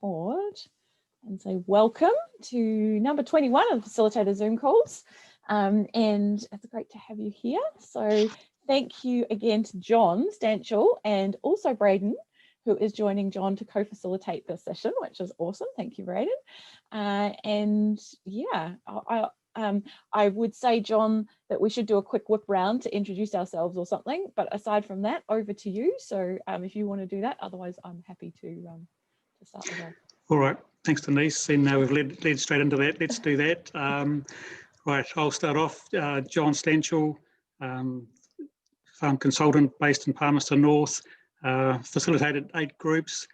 record and say welcome to number 21 of Facilitator Zoom calls. And it's great to have you here. So thank you again to John Stanchel and also Braden, who is joining John to co-facilitate this session, which is awesome. Thank you, Braden. And yeah, I would say, John, that we should do a quick whip round to introduce ourselves or something. But aside from that, over to you. So if you want to do that, otherwise I'm happy to start with that. All right, thanks, Denise. And now we've led straight into that. Let's do that. Right, I'll start off. John Stanchel, farm consultant based in Palmerston North, facilitated 8 groups.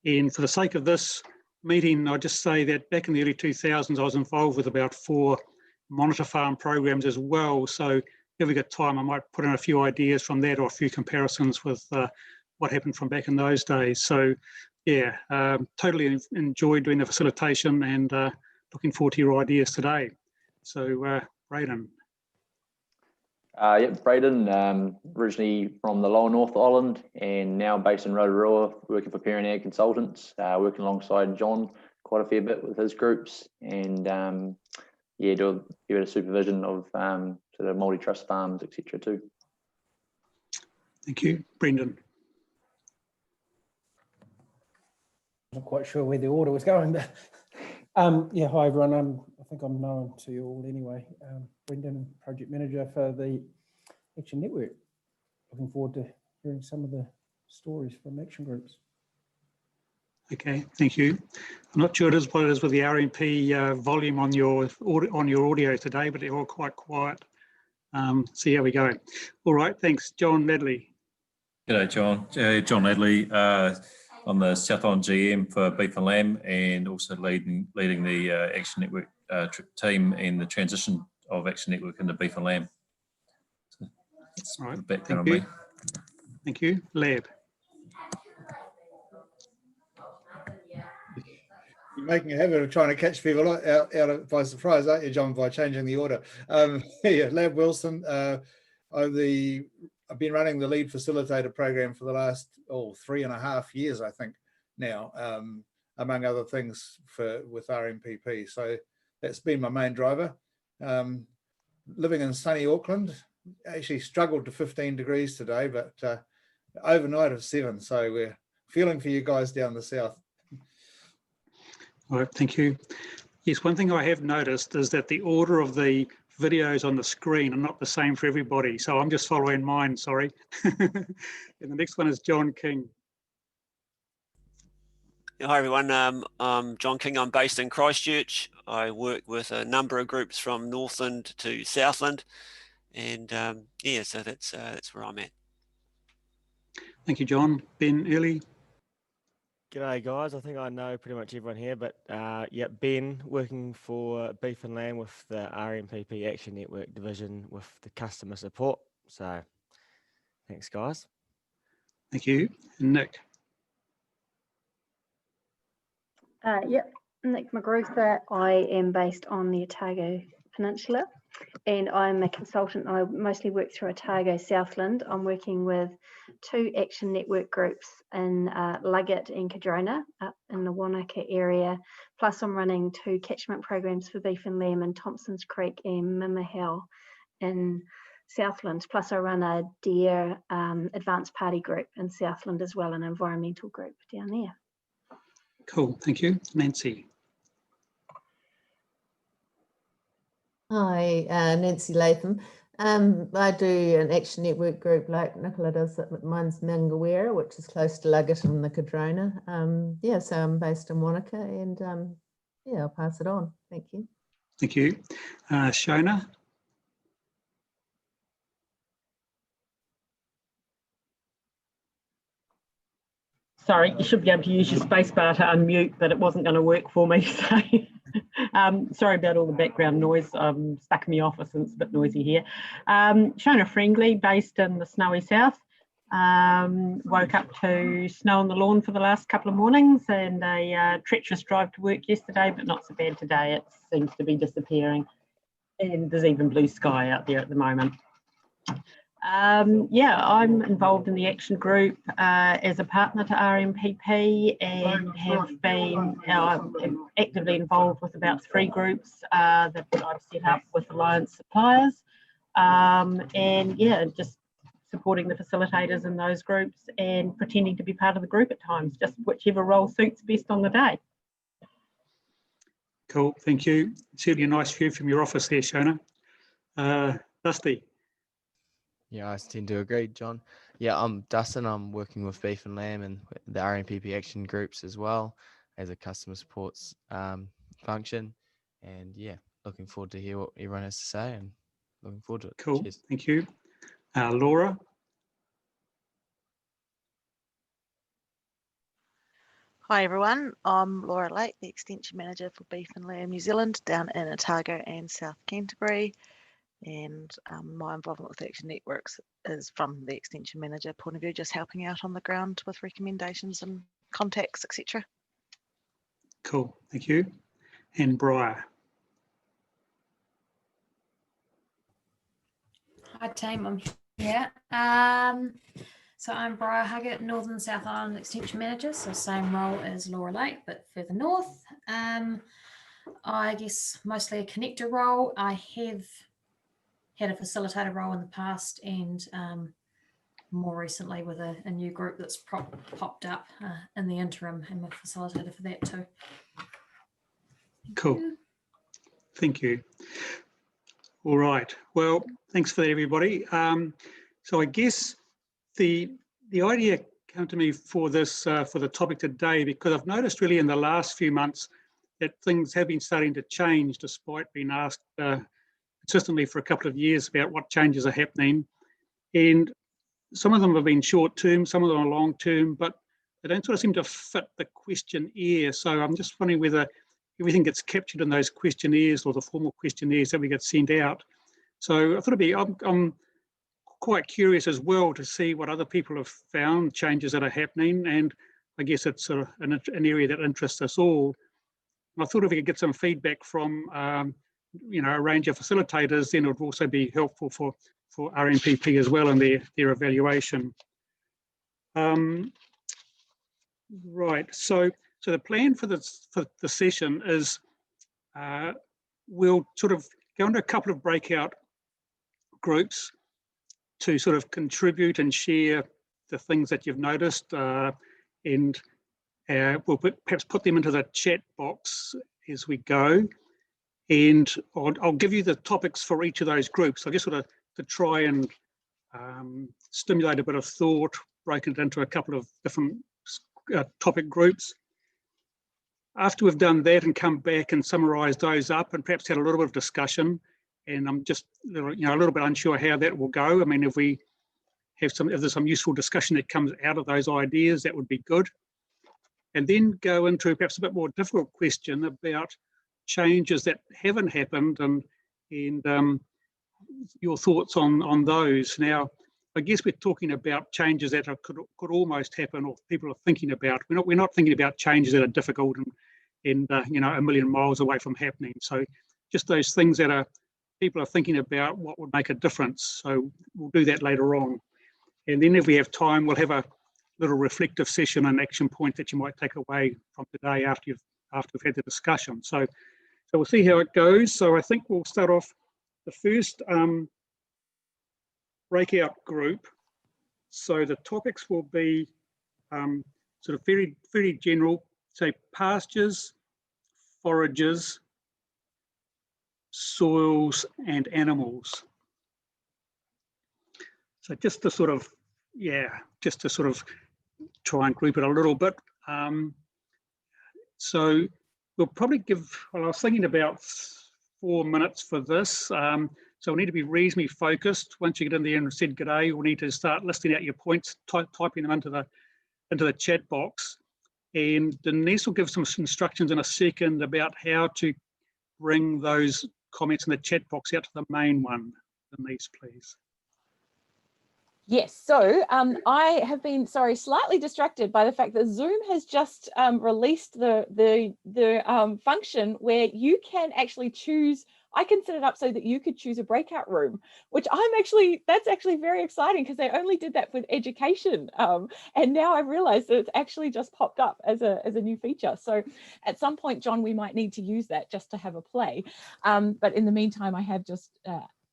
And for the sake of this meeting, I'll just say that back in the early 2000s, I was involved with about 4 monitor farm programs as well. So if we get time, I might put in a few ideas from that or a few comparisons with what happened from back in those days. So yeah, totally enjoyed doing the facilitation and looking forward to your ideas today. So Braden. Yep, Braden, originally from the Lower North Island and now based in Rotorua, working for Parent Ag Consultants, working alongside John quite a fair bit with his groups, and yeah, do a bit of supervision of sort of multi-trust farms, etc. too. Thank you. Brendan. I'm not quite sure where the order was going, but yeah, hi everyone. I think I'm known to you all anyway. Brendan, project manager for the Action Network. Looking forward to hearing some of the stories from action groups. Okay, thank you. I'm not sure what it is with the RMP volume on your audio today, but they're all quite quiet. See how we go. All right, thanks. John Ladley. G'day, John. John Ladley. I'm the South Island GM for Beef and Lamb, and also leading the Action Network team and the transition of Action Network into Beef and Lamb. So that's all right. The background of me. Thank you. Lab. You're making a habit of trying to catch people out by surprise, aren't you, John, by changing the order? Yeah, Lab Wilson. I've been running the lead facilitator program for the last 3.5 years, I think now, among other things with RMPP. So that's been my main driver. Living in sunny Auckland, actually struggled to 15 degrees today, but overnight of 7. So we're feeling for you guys down the south. All right, thank you. Yes, one thing I have noticed is that the order of the videos on the screen are not the same for everybody. So I'm just following mine, sorry. And the next one is John King. Hi everyone, I'm John King. I'm based in Christchurch. I work with a number of groups from Northland to Southland, and yeah, so that's where I'm at. Thank you, John. Ben Early. G'day guys, I think I know pretty much everyone here, but yeah, Ben, working for Beef and Lamb with the RMPP Action Network division with the customer support. So thanks guys. Thank you. And Nick. Yep, Nick McGruther. I am based on the Otago Peninsula and I'm a consultant. I mostly work through Otago Southland. I'm working with 2 Action Network groups in Luggett and Cardrona up in the Wanaka area. Plus I'm running 2 catchment programs for Beef and Lamb in Thompsons Creek and Mimahau in Southland. Plus I run a deer advanced party group in Southland as well, an environmental group down there. Cool, thank you. Nancy. Hi, Nancy Latham. I do an Action Network group like Nicola does. Mine's Mangawera, which is close to Luggett and the Cardrona. Yeah, so I'm based in Wanaka, and yeah, I'll pass it on. Thank you. Thank you. Shona. Sorry, you should be able to use your space bar to unmute, but it wasn't going to work for me. So sorry about all the background noise. I'm stuck in the office and it's a bit noisy here. Shona Friendly, based in the snowy south. Woke up to snow on the lawn for the last couple of mornings and a treacherous drive to work yesterday, but not so bad today. It seems to be disappearing. And there's even blue sky out there at the moment. Yeah, I'm involved in the action group as a partner to RMPP and have been actively involved with about 3 groups that I've set up with Alliance Suppliers. And yeah, just supporting the facilitators in those groups and pretending to be part of the group at times, just whichever role suits best on the day. Cool, thank you. Certainly a nice view from your office there, Shona. Dusty. Yeah, I tend to agree, John. Yeah, I'm Dustin. I'm working with Beef and Lamb and the RMPP action groups as well as a customer supports function. And yeah, looking forward to hear what everyone has to say and looking forward to it. Cool, Cheers. thank you. Laura. Hi everyone, I'm Laura Lake, the Extension Manager for Beef and Lamb New Zealand down in Otago and South Canterbury. And my involvement with Action Networks is from the Extension Manager point of view, just helping out on the ground with recommendations and contacts, etc. Cool, thank you. And Briar. Hi team, I'm here. So I'm Briar Huggett, Northern South Island Extension Manager, so same role as Laura Lake, but further north. I guess mostly a connector role. I have had a facilitator role in the past and more recently with a new group that's popped up in the interim. I'm a facilitator for that too. Cool, thank you. All right, well, thanks for that, everybody. So I guess the idea came to me for this for the topic today because I've noticed really in the last few months that things have been starting to change despite being asked consistently for a couple of years about what changes are happening. And some of them have been short term, some of them are long term, but they don't sort of seem to fit the questionnaire. So I'm just wondering whether everything gets captured in those questionnaires or the formal questionnaires that we get sent out. So I thought it'd be, I'm quite curious as well to see what other people have found, changes that are happening, and I guess it's sort of an area that interests us all. And I thought if we could get some feedback from you know, a range of facilitators, then it would also be helpful for RMPP as well in their evaluation. Right, so the plan for the session is we'll sort of go into a couple of breakout groups to sort of contribute and share the things that you've noticed, and we'll perhaps put them into the chat box as we go. And I'll give you the topics for each of those groups. I just sort of to try and stimulate a bit of thought, break it into a couple of different topic groups. After we've done that and come back and summarise those up and perhaps had a little bit of discussion, and I'm just a little bit unsure how that will go. I mean, if we have if there's some useful discussion that comes out of those ideas, that would be good. And then go into perhaps a bit more difficult question about changes that haven't happened and your thoughts on those. Now, I guess we're talking about changes that could almost happen or people are thinking about. We're not thinking about changes that are difficult and you know, a million miles away from happening. So just those things that people are thinking about what would make a difference. So we'll do that later on. And then if we have time, we'll have a little reflective session and action point that you might take away from today after we've had the discussion. So we'll see how it goes. So I think we'll start off the first breakout group. So the topics will be sort of very, very general, say pastures, forages, soils and animals. So just to sort of, try and group it a little bit. So we'll probably give, well, I was thinking about 4 minutes for this. So we'll need to be reasonably focused. Once you get in there and said good day, we'll need to start listing out your points, typing them into the chat box. And Denise will give some instructions in a second about how to bring those comments in the chat box out to the main one. Denise, please. Yes, so I have been, slightly distracted by the fact that Zoom has just released the function where you can actually choose I can set it up so that you could choose a breakout room, which that's actually very exciting because they only did that with education. And now I realized that it's actually just popped up as a new feature. So at some point, John, we might need to use that just to have a play. But in the meantime, I have just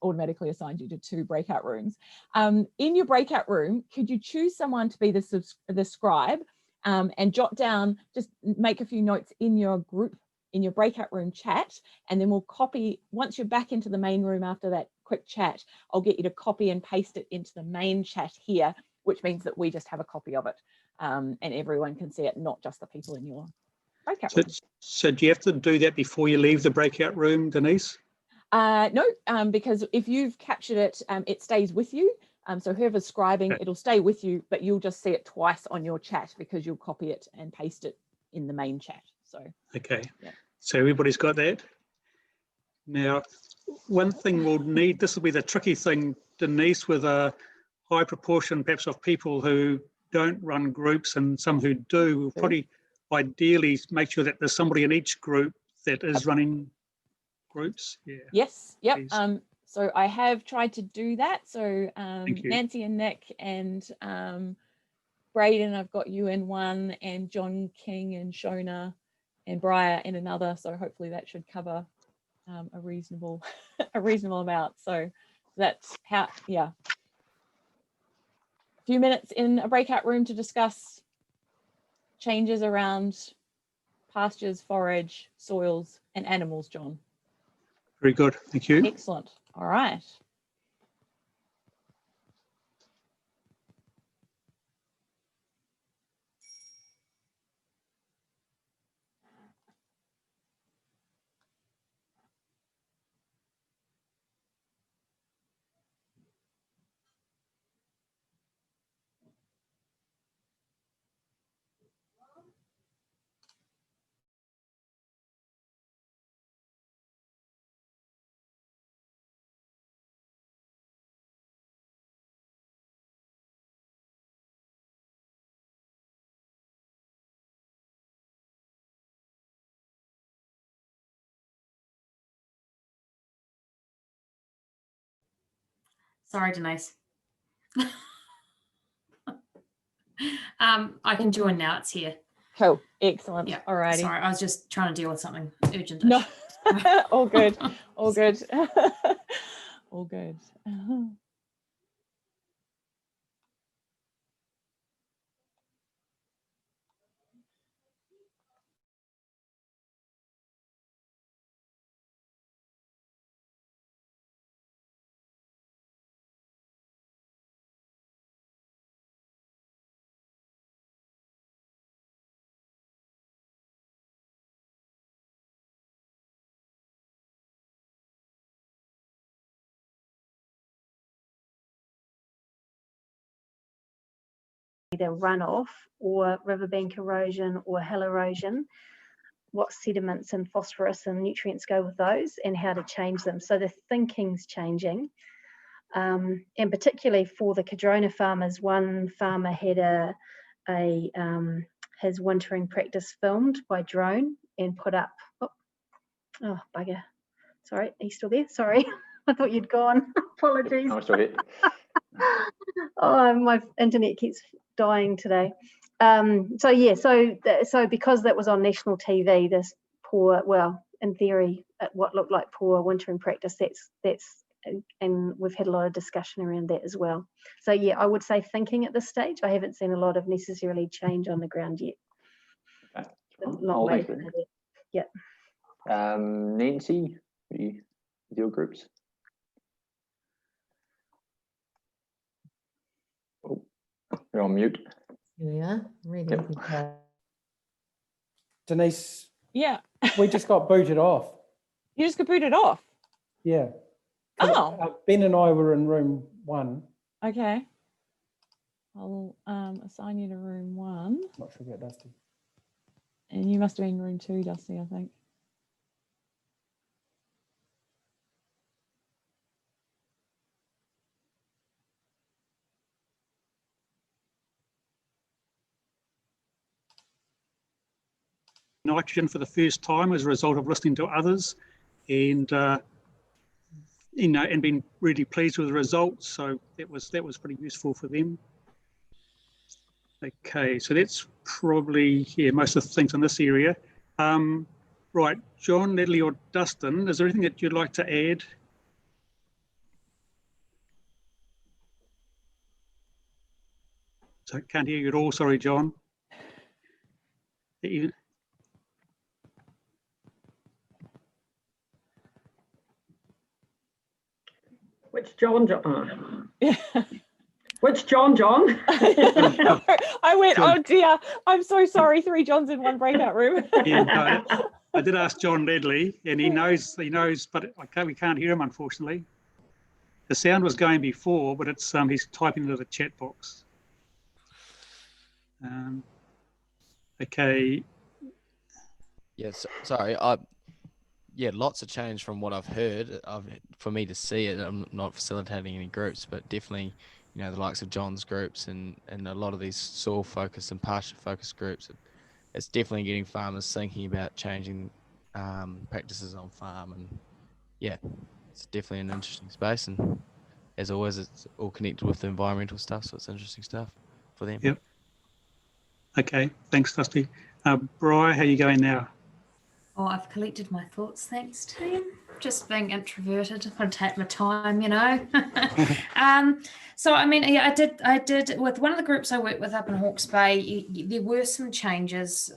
automatically assigned you to 2 breakout rooms. In your breakout room, could you choose someone to be the scribe and jot down, just make a few notes in your group, in your breakout room chat, and then we'll copy, once you're back into the main room after that quick chat, I'll get you to copy and paste it into the main chat here, which means that we just have a copy of it and everyone can see it, not just the people in your breakout room. So do you have to do that before you leave the breakout room, Denise? No, because if you've captured it, it stays with you. So whoever's scribing, it'll stay with you, but you'll just see it twice on your chat because you'll copy it and paste it in the main chat. So okay, yeah. So everybody's got that. Now, one thing we'll need, this will be the tricky thing, Denise, with a high proportion perhaps of people who don't run groups and some who do. We'll probably ideally make sure that there's somebody in each group that is running groups. Yeah. Yes. Yep. Please. So I have tried to do that. So Nancy and Nick and Braden, I've got you in one, and John King and Shona and Briar in another. So hopefully that should cover a reasonable amount. So that's how, yeah. A few minutes in a breakout room to discuss changes around pastures, forage, soils, and animals, John. Very good, thank you. Excellent. All right. Sorry, Denise. I can join now. It's here. Cool. Excellent. Yeah. All righty. Sorry, I was just trying to deal with something urgent. No. All good. All good. All good. Either runoff or riverbank erosion or hill erosion, what sediments and phosphorus and nutrients go with those and how to change them. So the thinking's changing. And particularly for the Cardrona farmers, one farmer had his wintering practice filmed by drone and put up, oh bugger, sorry, are you still there? Sorry, I thought you'd gone. Apologies. I'm still here. Oh, my internet keeps dying today. So yeah, so because that was on national TV, this poor, well, in theory, what looked like poor wintering practice, and we've had a lot of discussion around that as well. So yeah, I would say thinking at this stage. I haven't seen a lot of necessarily change on the ground yet. Okay. Not waiting for that. Yeah. Nancy, with your groups? Oh, you're on mute. Here we are. Ready. Denise, Yeah. we just got booted off. You just got booted off? Yeah. Oh. Ben and I were in room 1. Okay. I'll assign you to room 1. Not sure about Dusty. And you must have been in room 2, Dusty, I think. Nitrogen for the first time as a result of listening to others, and and been really pleased with the results. So that was pretty useful for them. Okay, so that's probably most of the things in this area. Right, John, Natalie, or Dustin, is there anything that you'd like to add? So I can't hear you at all. Sorry, John. Which John? Which John? I went, oh dear, I'm so sorry. 3 Johns in one breakout room. Yeah, I did ask John Ledley, and he knows, but we can't hear him, unfortunately. The sound was going before, but it's he's typing into the chat box. Okay. Yes, sorry. Yeah, lots of change from what I've heard. For me to see it, I'm not facilitating any groups, but definitely, the likes of John's groups and a lot of these soil focus and pasture focus groups, it's definitely getting farmers thinking about changing practices on farm. And yeah, it's definitely an interesting space. And as always, it's all connected with the environmental stuff, so it's interesting stuff for them. Yep. Okay, thanks, Dusty. Bri, how are you going now? Oh, I've collected my thoughts, thanks, team. Just being introverted, I'll take my time, So, I mean, yeah, I did with one of the groups I work with up in Hawke's Bay, there were some changes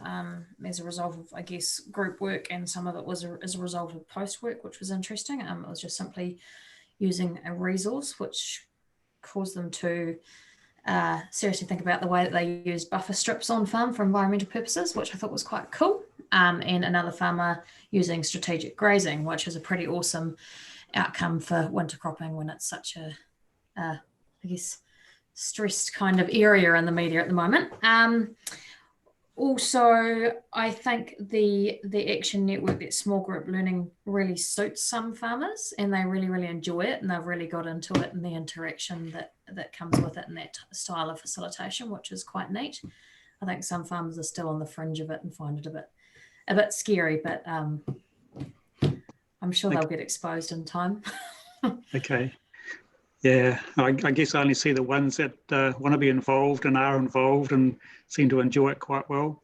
as a result of, I guess, group work, and some of it was as a result of post work, which was interesting. It was just simply using a resource, which caused them to seriously think about the way that they use buffer strips on farm for environmental purposes, which I thought was quite cool. And another farmer using strategic grazing, which is a pretty awesome outcome for winter cropping when it's such a, I guess, stressed kind of area in the media at the moment. Also, I think the Action Network, that small group learning, really suits some farmers, and they really, really enjoy it, and they've really got into it and the interaction that comes with it and that style of facilitation, which is quite neat. I think some farmers are still on the fringe of it and find it a bit scary, but I'm sure they'll get exposed in time. Okay. Yeah, I guess I only see the ones that want to be involved and are involved and seem to enjoy it quite well.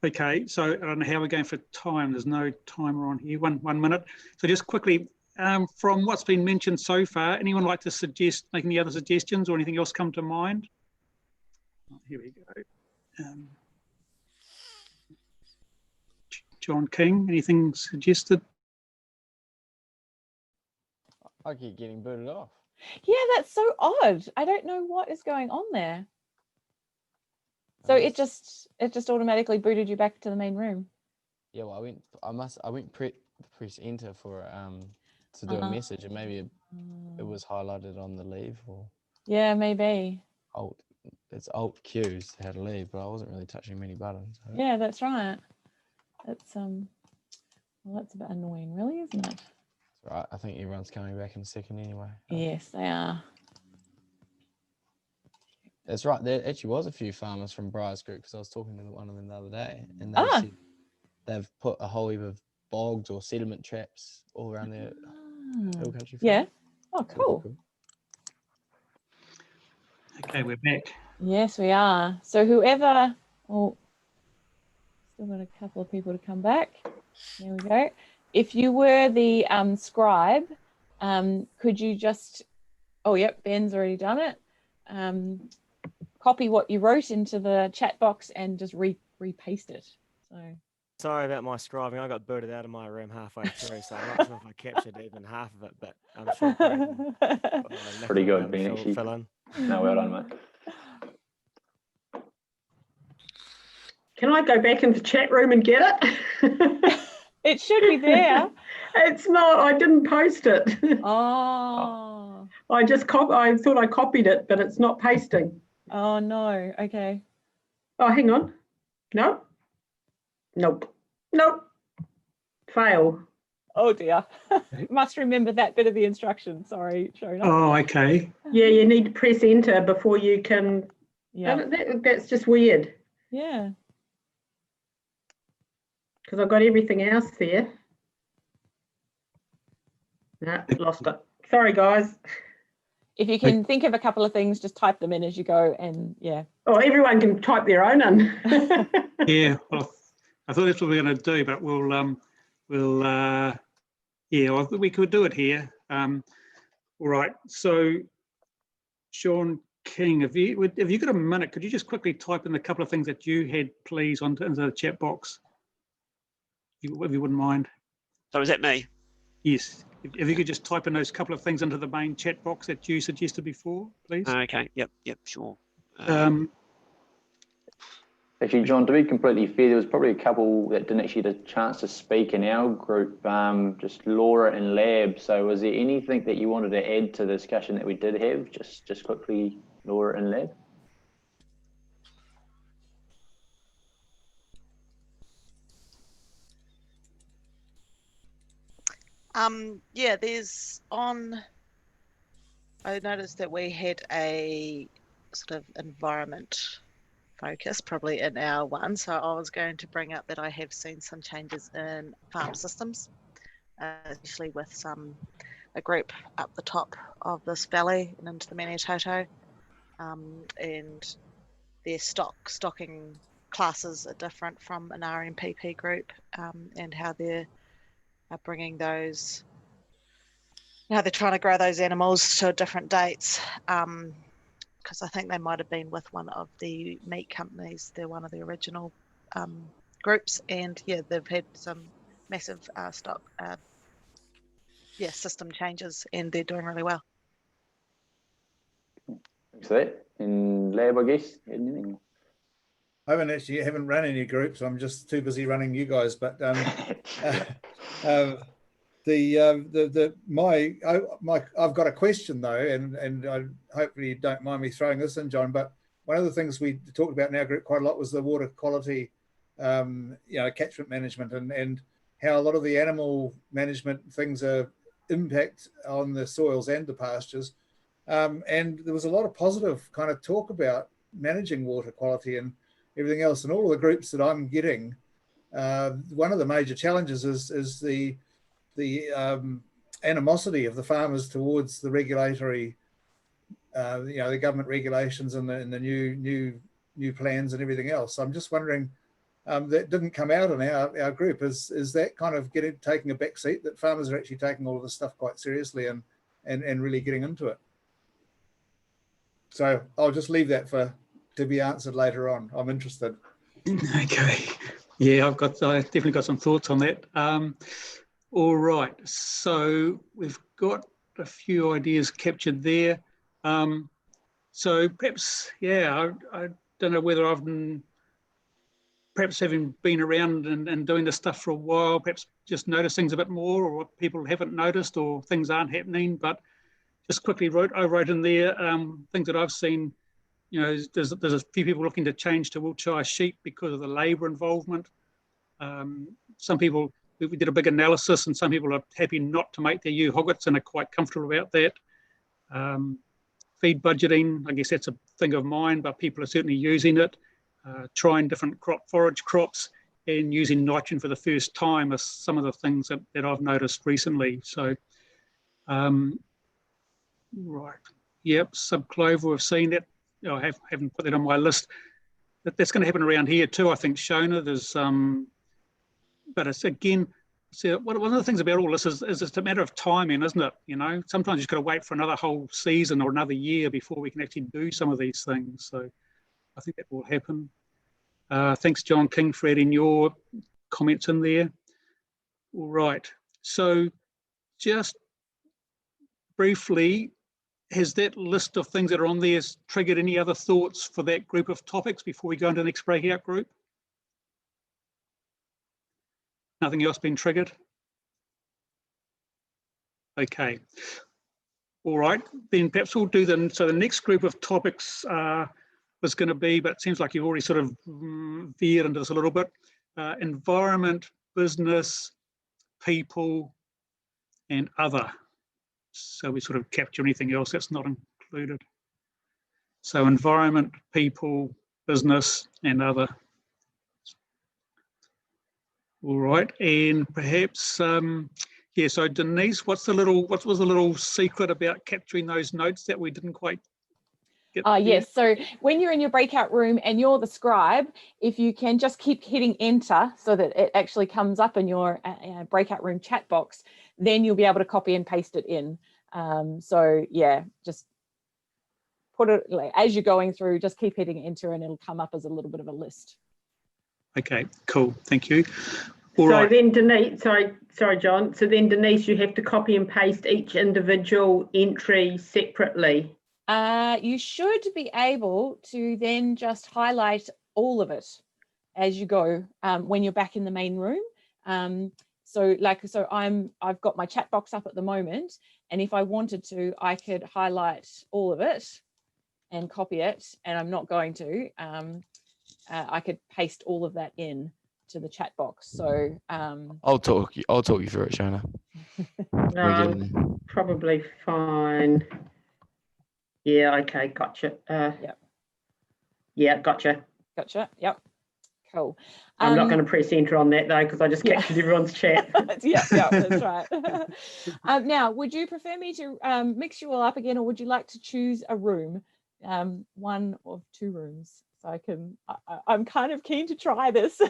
Okay, so I don't know how we're going for time. There's no timer on here. One minute. So just quickly, from what's been mentioned so far, anyone like to make any other suggestions or anything else come to mind? Here we go. John King, anything suggested? I keep getting booted off. Yeah, that's so odd. I don't know what is going on there. So it just automatically booted you back to the main room. Yeah, well, I went press enter for to do a message, and maybe it was highlighted on the leave, or yeah, maybe. It's Alt Q's how to leave, but I wasn't really touching many buttons. So. Yeah, that's right. It's well, that's a bit annoying, really, isn't it? Right, I think everyone's coming back in a second anyway. Yes, they are. That's right. There actually was a few farmers from Briar's group, because I was talking to one of them the other day, and they said they've put a whole heap of bogs or sediment traps all around their hill country farm. Yeah. Oh, cool. Okay, we're back. Yes, we are. So whoever, still got a couple of people to come back. There we go. If you were the scribe, could you just, Ben's already done it. Copy what you wrote into the chat box and just repaste it. So sorry about my scribing. I got booted out of my room halfway through, so I'm not sure if I captured even half of it, but I'm sure. Pretty good, Ben, actually. No, well done, mate. Can I go back in the chat room and get it? It should be there. It's not. I didn't post it. Oh. I thought I copied it, but it's not pasting. Oh no. Okay. Oh, hang on. No. Nope. Fail. Oh dear. Must remember that bit of the instruction. Sorry, Shona. Oh, okay. Yeah, you need to press enter before you can. Yeah. That's just weird. Yeah. Because I've got everything else there. No, lost it. Sorry, guys. If you can think of a couple of things, just type them in as you go, and yeah. Oh, everyone can type their own in. Yeah, well, I thought that's what we were going to do, but yeah, well, we could do it here. All right, so Sean King, have you got a minute? Could you just quickly type in a couple of things that you had, please, into the chat box, if you wouldn't mind? So is that me? Yes. If you could just type in those couple of things into the main chat box that you suggested before, please. Okay. Yep. Sure. Actually, John, to be completely fair, there was probably a couple that didn't actually get a chance to speak in our group, just Laura and Lab. So was there anything that you wanted to add to the discussion that we did have? Just quickly, Laura and Lab. Yeah, I noticed that we had a sort of environment focus probably in our one. So I was going to bring up that I have seen some changes in farm systems, especially with a group up the top of this valley and into the Manitoto, and their stocking classes are different from an RMPP group, and how they're bringing those, how they're trying to grow those animals to different dates, because I think they might have been with one of the meat companies. They're one of the original groups, and yeah, they've had some massive system changes, and they're doing really well. Thanks for that. In Lab, I guess, anything? I haven't run any groups. I'm just too busy running you guys. But I've got a question though, and I hopefully you don't mind me throwing this in, John. But one of the things we talked about in our group quite a lot was the water quality, catchment management, and how a lot of the animal management things impact on the soils and the pastures. And there was a lot of positive kind of talk about managing water quality and everything else. And all of the groups that I'm getting, one of the major challenges is the animosity of the farmers towards the regulatory, the government regulations and the new plans and everything else. So I'm just wondering, that didn't come out in our group. Is that kind of taking a back seat, that farmers are actually taking all of this stuff quite seriously and really getting into it? So I'll just leave that to be answered later on. I'm interested. Okay. Yeah, I've definitely got some thoughts on that. All right. So we've got a few ideas captured there. So perhaps, yeah, I don't know whether I've perhaps having been around and doing this stuff for a while, perhaps just notice things a bit more, or what people haven't noticed, or things aren't happening. But just quickly I wrote in there things that I've seen. There's a few people looking to change to Wiltshire sheep because of the labour involvement. Some people, we did a big analysis, and some people are happy not to make their ewe hoggets and are quite comfortable about that. Feed budgeting, I guess that's a thing of mine, but people are certainly using it. Trying different forage crops and using nitrogen for the first time are some of the things that I've noticed recently. So, right, yep, subclover, we've seen that. I haven't put that on my list. That's going to happen around here too, I think, Shona. There's, but it's again, so one of the things about all this is it's a matter of timing, isn't it? Sometimes you've got to wait for another whole season or another year before we can actually do some of these things. So I think that will happen. Thanks, John King, for adding your comments in there. All right. So just briefly, has that list of things that are on there triggered any other thoughts for that group of topics before we go into the next breakout group? Nothing else been triggered? Okay. All right, then perhaps we'll do them. So the next group of topics was going to be, but it seems like you've already sort of veered into this a little bit, environment, business, people, and other. So we sort of capture anything else that's not included. So environment, people, business, and other. All right, and perhaps Yeah, so Denise, what was the little secret about capturing those notes that we didn't quite get? Yes, so when you're in your breakout room and you're the scribe, if you can just keep hitting enter so that it actually comes up in your breakout room chat box, then you'll be able to copy and paste it in. So yeah, just put it, like, as you're going through, just keep hitting enter and it'll come up as a little bit of a list. Okay, cool, thank you. All so right. then Denise, sorry, John. So then Denise, you have to copy and paste each individual entry separately. You should be able to then just highlight all of it as you go when you're back in the main room. So I've got my chat box up at the moment, and if I wanted to, I could highlight all of it and copy it, and I'm not going to. I could paste all of that in to the chat box. So I'll talk you through it, Shona. No, probably fine. Yeah, okay, gotcha. Yeah, gotcha. Yep. Cool. I'm not going to press enter on that though, because I just captured everyone's chat. yeah, that's right. Now, would you prefer me to mix you all up again, or would you like to choose a room, one of two rooms? So I'm kind of keen to try this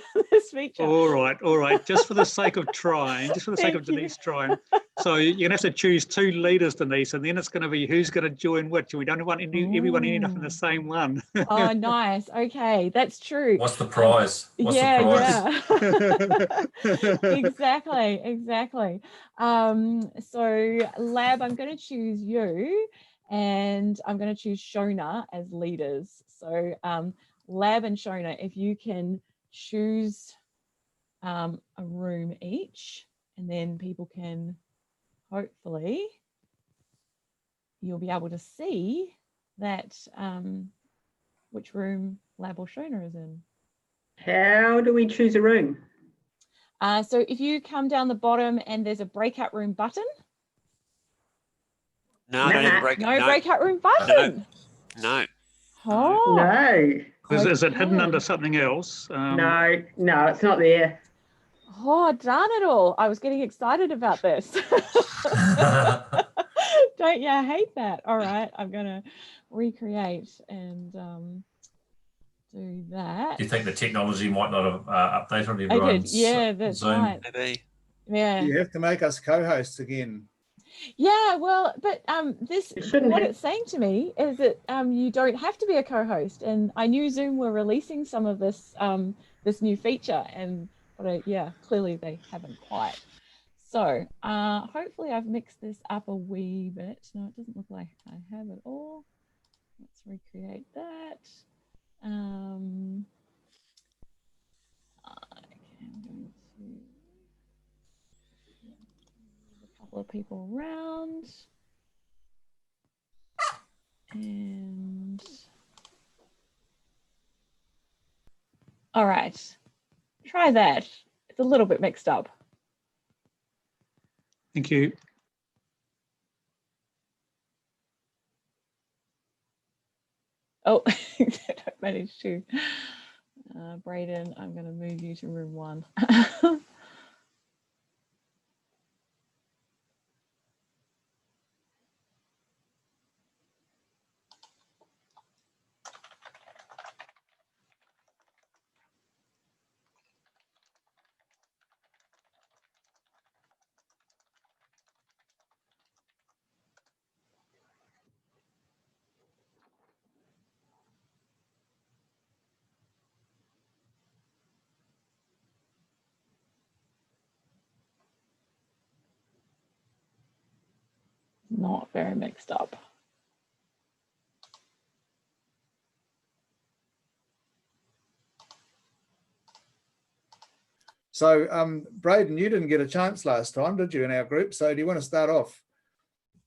feature. All right. Just for the sake of trying, just for the sake of Denise trying. So you're gonna have to choose two leaders, Denise, and then it's going to be who's going to join which. We don't want everyone ending up in the same one. Oh, nice. Okay, that's true. What's the prize? What's the prize? Yeah. Exactly. So Lab, I'm going to choose you, and I'm going to choose Shona as leaders. So Lab and Shona, if you can choose a room each, and then people can, hopefully, you'll be able to see that which room Lab or Shona is in. How do we choose a room? So if you come down the bottom and there's a breakout room button. No, I don't have a breakout room button. No. Oh. No. Is it hidden under something else? No, it's not there. Oh, darn it all. I was getting excited about this. Don't you hate that? All right, I'm going to recreate and do that. Do you think the technology might not have updated everyone's I did. Yeah, that's Zoom? right. Maybe. Yeah. You have to make us co-hosts again. Yeah, well, but what it's saying to me is that you don't have to be a co-host, and I knew Zoom were releasing some of this this new feature, but clearly they haven't quite. So hopefully I've mixed this up a wee bit. No, it doesn't look like I have it all. Let's recreate that. Okay, I'm going to move a couple of people around. And all right, try that. It's a little bit mixed up. Thank you. Oh, I don't manage to. Braden, I'm going to move you to room 1. Not very mixed up. So, Braden, you didn't get a chance last time, did you, in our group? So do you want to start off?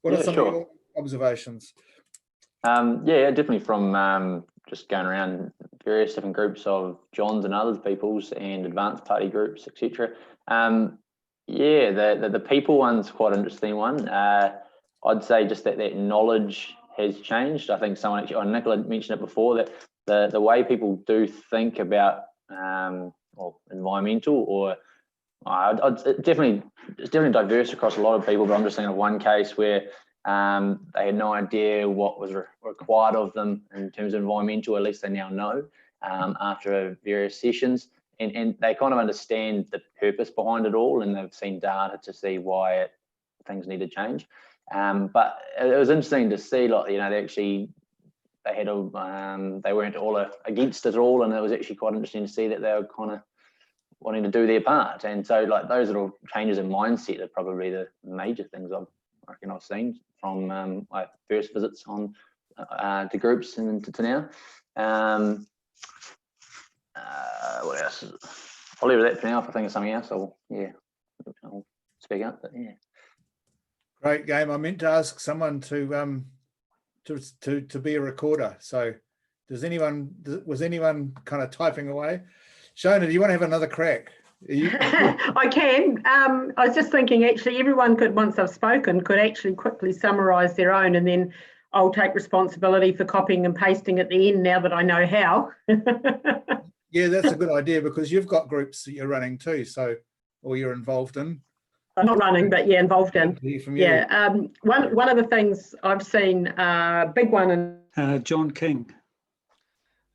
What are some of your observations? Yeah, definitely from just going around various different groups of John's and others people's and advanced party groups, etc. Yeah, the people one's quite an interesting one. I'd say just that knowledge has changed. I think someone actually, Nicola mentioned it before, that the way people do think about environmental or It's definitely diverse across a lot of people, but I'm just thinking of one case where they had no idea what was required of them in terms of environmental. At least they now know after various sessions, and they kind of understand the purpose behind it all, and they've seen data to see why things need to change. But it was interesting to see, like, you know, they weren't all against it all, and it was actually quite interesting to see that they were kind of wanting to do their part. And so, like, those little changes in mindset are probably the major things I reckon I've seen from my first visits on to groups and to now. What else? I'll leave it at that for now. If I think of something else, I'll speak up. But yeah, Great game. I meant to ask someone to be a recorder. So was anyone kind of typing away? Shona, do you want to have another crack? I can. I was just thinking, actually, everyone could, once I've spoken, could actually quickly summarise their own, and then I'll take responsibility for copying and pasting at the end now that I know how. Yeah, that's a good idea, because you've got groups that you're running too, so, or you're involved in. I'm not running, but yeah, involved in. Yeah. One of the things I've seen, big one. John King.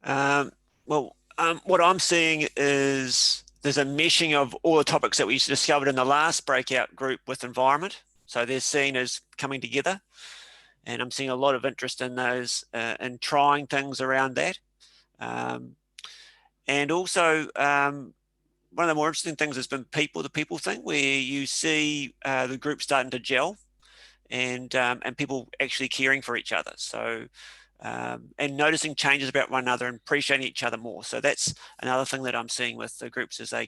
What I'm seeing is there's a meshing of all the topics that we discovered in the last breakout group with environment. So they're seen as coming together, and I'm seeing a lot of interest in those and trying things around that. And also, one of the more interesting things has been the people thing, where you see the group starting to gel and people actually caring for each other. So, and noticing changes about one another and appreciating each other more. So that's another thing that I'm seeing with the groups as they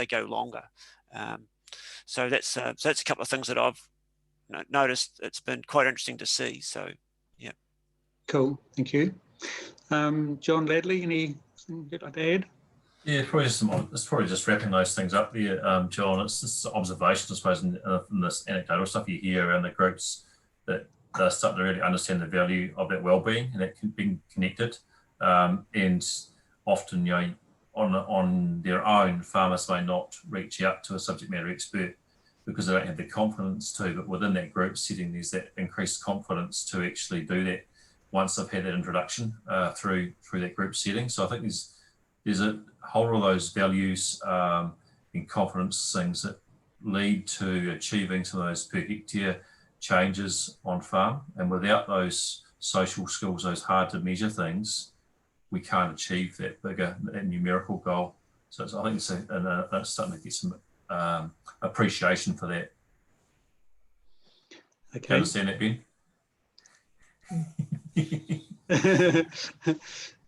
go longer. So that's a couple of things that I've noticed. It's been quite interesting to see. So, yeah. Cool. Thank you. John Ladley, anything you'd like to add? Yeah, it's probably just wrapping those things up there, John. It's just observation, I suppose, in this anecdotal stuff you hear around the groups, that they're starting to really understand the value of that well-being and that being connected. And often, you know, on their own, farmers may not reach out to a subject matter expert because they don't have the confidence to. But within that group setting, there's that increased confidence to actually do that once they've had that introduction through that group setting. So I think there's a whole lot of those values and confidence things that lead to achieving some of those per hectare changes on farm. And without those social skills, those hard to measure things, we can't achieve that bigger numerical goal. So I think it's starting to get some appreciation for that. Okay. Do you understand that, Ben?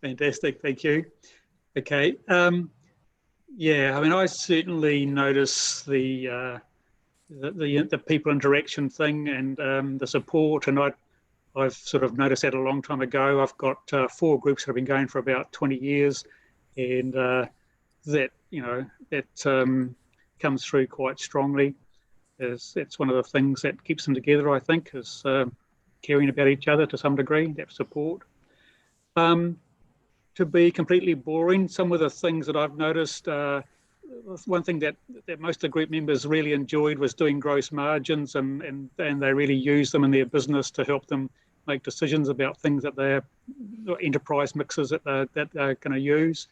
Fantastic, thank you. Okay, yeah, I mean, I certainly notice the people interaction thing and the support, and I've sort of noticed that a long time ago. I've got 4 groups that have been going for about 20 years, and that comes through quite strongly. It's one of the things that keeps them together, I think, is caring about each other to some degree, that support. To be completely boring, some of the things that I've noticed, one thing that most of the group members really enjoyed was doing gross margins, and they really use them in their business to help them make decisions about things that they're enterprise mixes that they're going to use.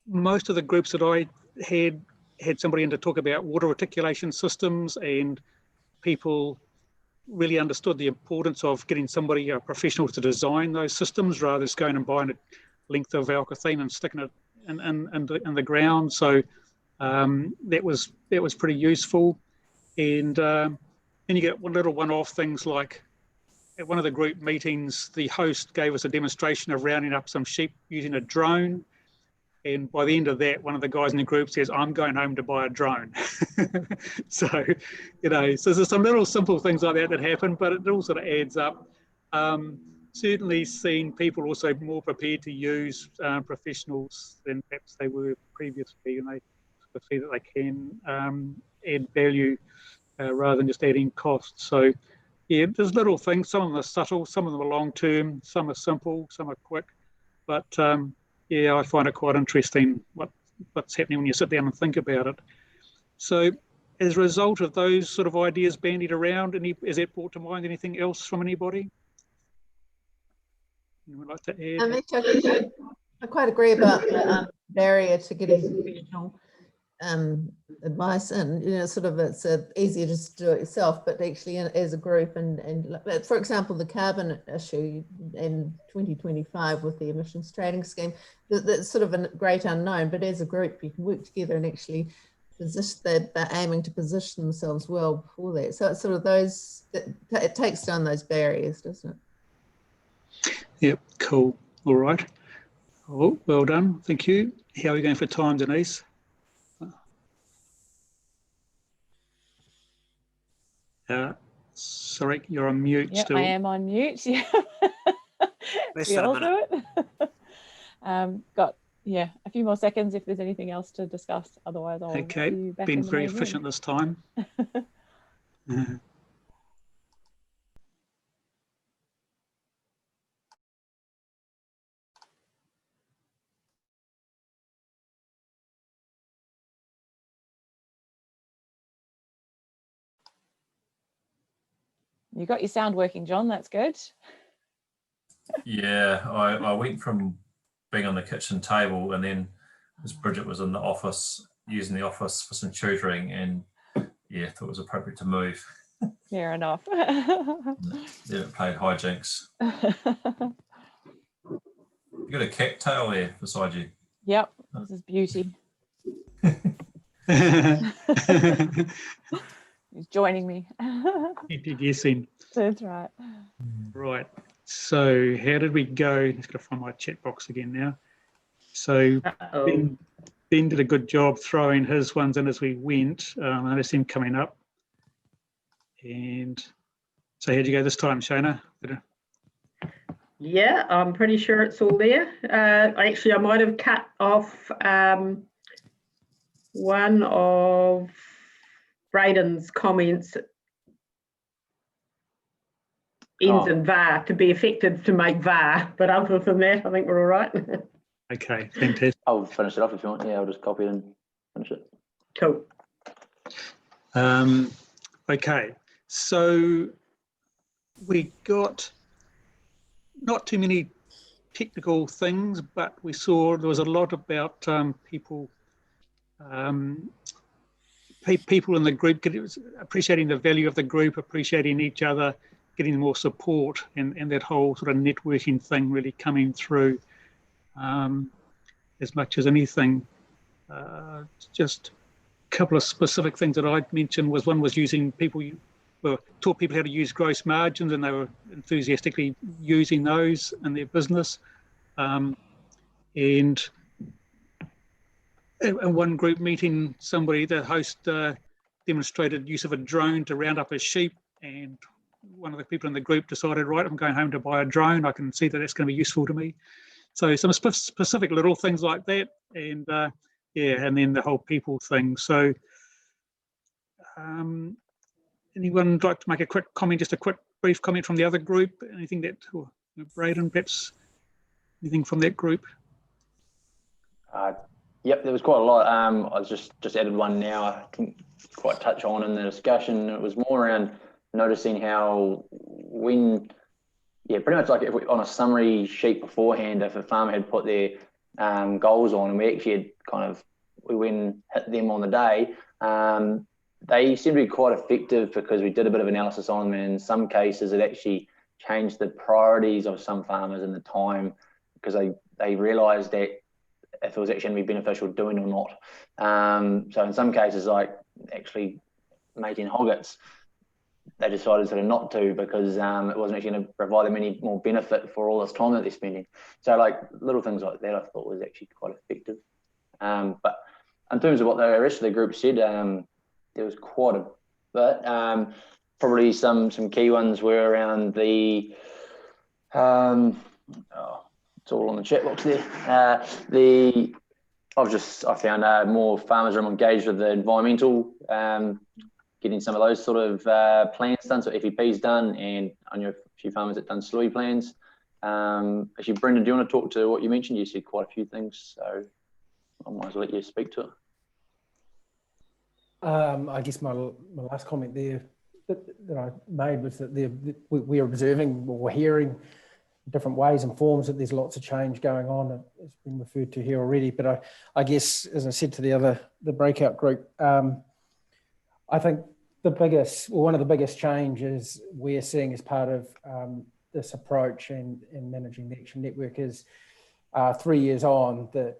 Most of the groups that I had somebody in to talk about water reticulation systems, and people really understood the importance of getting somebody, a professional, to design those systems rather than just going and buying a length of alkathene and sticking it in the ground. So that was pretty useful. And then you get little one-off things like at one of the group meetings, the host gave us a demonstration of rounding up some sheep using a drone. And by the end of that, one of the guys in the group says, "I'm going home to buy a drone." So, so there's some little simple things like that happen, but it all sort of adds up. Certainly seen people also more prepared to use professionals than perhaps they were previously, and they sort of see that they can add value rather than just adding costs. So, yeah, there's little things. Some of them are subtle, some of them are long-term, some are simple, some are quick, but yeah, I find it quite interesting what what's happening when you sit down and think about it. So as a result of those sort of ideas bandied around, has that brought to mind anything else from anybody? Anyone like to add? I quite agree about the barrier to getting professional advice, and sort of it's easier just to do it yourself, but actually as a group, and for example, the carbon issue in 2025 with the emissions trading scheme, that's sort of a great unknown, but as a group you can work together and actually they're aiming to position themselves well before that. So it's sort of those, it takes down those barriers, doesn't it? Yep, cool. All right. Oh, well done. Thank you. How are we going for time, Denise? Sorry, you're on mute Yep, still. I am on mute. Yeah. Less We than a all minute. do it. Got a few more seconds if there's anything else to discuss. Otherwise, I'll Okay, see you back been in the very main room. efficient this time. You got your sound working, John. That's good. Yeah, I went from being on the kitchen table, and then as Bridget was in the office, using the office for some tutoring, and yeah, thought it was appropriate to move. Fair enough. Then it played hijinks. You got a cattail there beside you. Yep, this is beauty. He's joining me. Guessing. That's right. Right. So how did we go? Just got to find my chat box again now. So Ben did a good job throwing his ones in as we went. I noticed him coming up. And so how'd you go this time, Shona? Yeah, I'm pretty sure it's all there. Actually, I might have cut off one of Braden's comments, ends in var, to be effective to make var. But other than that, I think we're all right. Okay, fantastic. I'll finish it off if you want. Yeah, I'll just copy it and finish it. Cool. Okay, so we got not too many technical things, but we saw there was a lot about people in the group appreciating the value of the group, appreciating each other, getting more support, and that whole sort of networking thing really coming through as much as anything. Just a couple of specific things that I'd mentioned was one was using taught people how to use gross margins, and they were enthusiastically using those in their business. And in one group meeting, the host demonstrated use of a drone to round up his sheep, and one of the people in the group decided, right, I'm going home to buy a drone. I can see that that's going to be useful to me. So some specific little things like that, and and then the whole people thing. So anyone would like to make a quick comment, just a quick brief comment from the other group? Anything that, or Braden, perhaps, anything from that group? Yep, there was quite a lot. I just added one now. I didn't quite touch on in the discussion. It was more around noticing how pretty much like if on a summary sheet beforehand, if a farmer had put their goals on, and we actually had we went and hit them on the day, they seemed to be quite effective because we did a bit of analysis on them, and in some cases it actually changed the priorities of some farmers and the time, because they realised that if it was actually going to be beneficial doing or not. So in some cases, like actually making hoggets, they decided sort of not to, because it wasn't actually going to provide them any more benefit for all this time that they're spending. So like little things like that I thought was actually quite effective. But in terms of what the rest of the group said, there was quite a bit. Probably some key ones were around the it's all on the chat box there. I found more farmers are more engaged with the environmental, getting some of those sort of plans done, so FEP's done, and I know a few farmers that done SLUI plans. Actually, Brendan, do you want to talk to what you mentioned? You said quite a few things, so. I might as well let you speak to it. I guess my last comment there that I made was that we're observing or hearing different ways and forms that there's lots of change going on. It's been referred to here already, but I guess, as I said to the breakout group, I think one of the biggest changes we're seeing as part of this approach and managing the Action Network is 3 years on that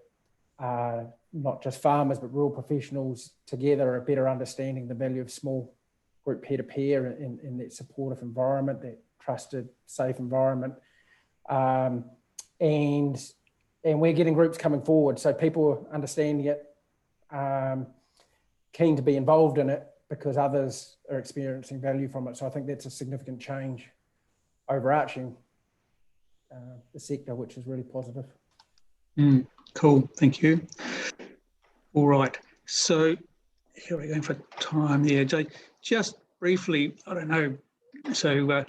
not just farmers but rural professionals together are better understanding the value of small group peer-to-peer in that supportive environment, that trusted, safe environment. And we're getting groups coming forward, so people are understanding it, keen to be involved in it because others are experiencing value from it. So I think that's a significant change overarching the sector, which is really positive. Cool, thank you. All right, so here we're going for time there. Just briefly, I don't know, so there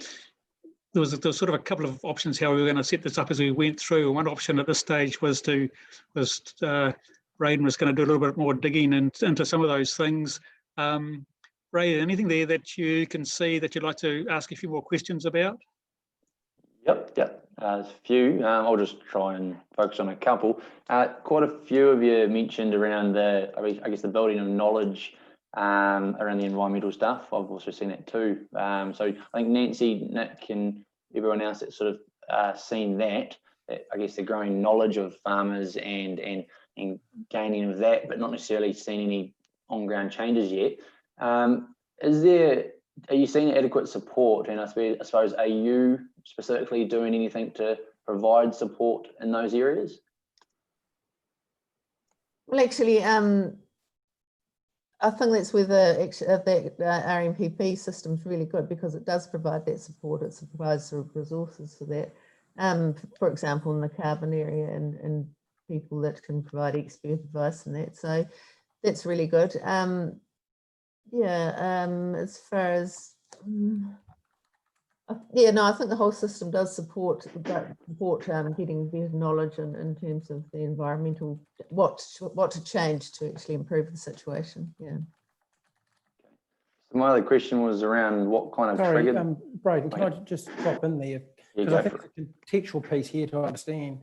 was sort of a couple of options how we were going to set this up as we went through. One option at this stage was Braden was going to do a little bit more digging into some of those things. Braden, anything there that you can see that you'd like to ask a few more questions about? Yep. There's a few. I'll just try and focus on a couple. Quite a few of you mentioned around the building of knowledge around the environmental stuff. I've also seen that too. So I think Nancy, Nick, and everyone else that's sort of seen that, I guess the growing knowledge of farmers and gaining of that, but not necessarily seen any on-ground changes yet. Are you seeing adequate support? And I suppose, are you specifically doing anything to provide support in those areas? Well, actually, I think that's where the RMPP system is really good, because it does provide that support. It provides sort of resources for that. For example, in the carbon area, and people that can provide expert advice and that. So that's really good. As far as I think the whole system does support getting better knowledge in terms of the environmental, what to change to actually improve the situation. Yeah. So my other question was around what kind of triggered. Braden, can I just drop in there? Because I think it's a contextual piece here to understand.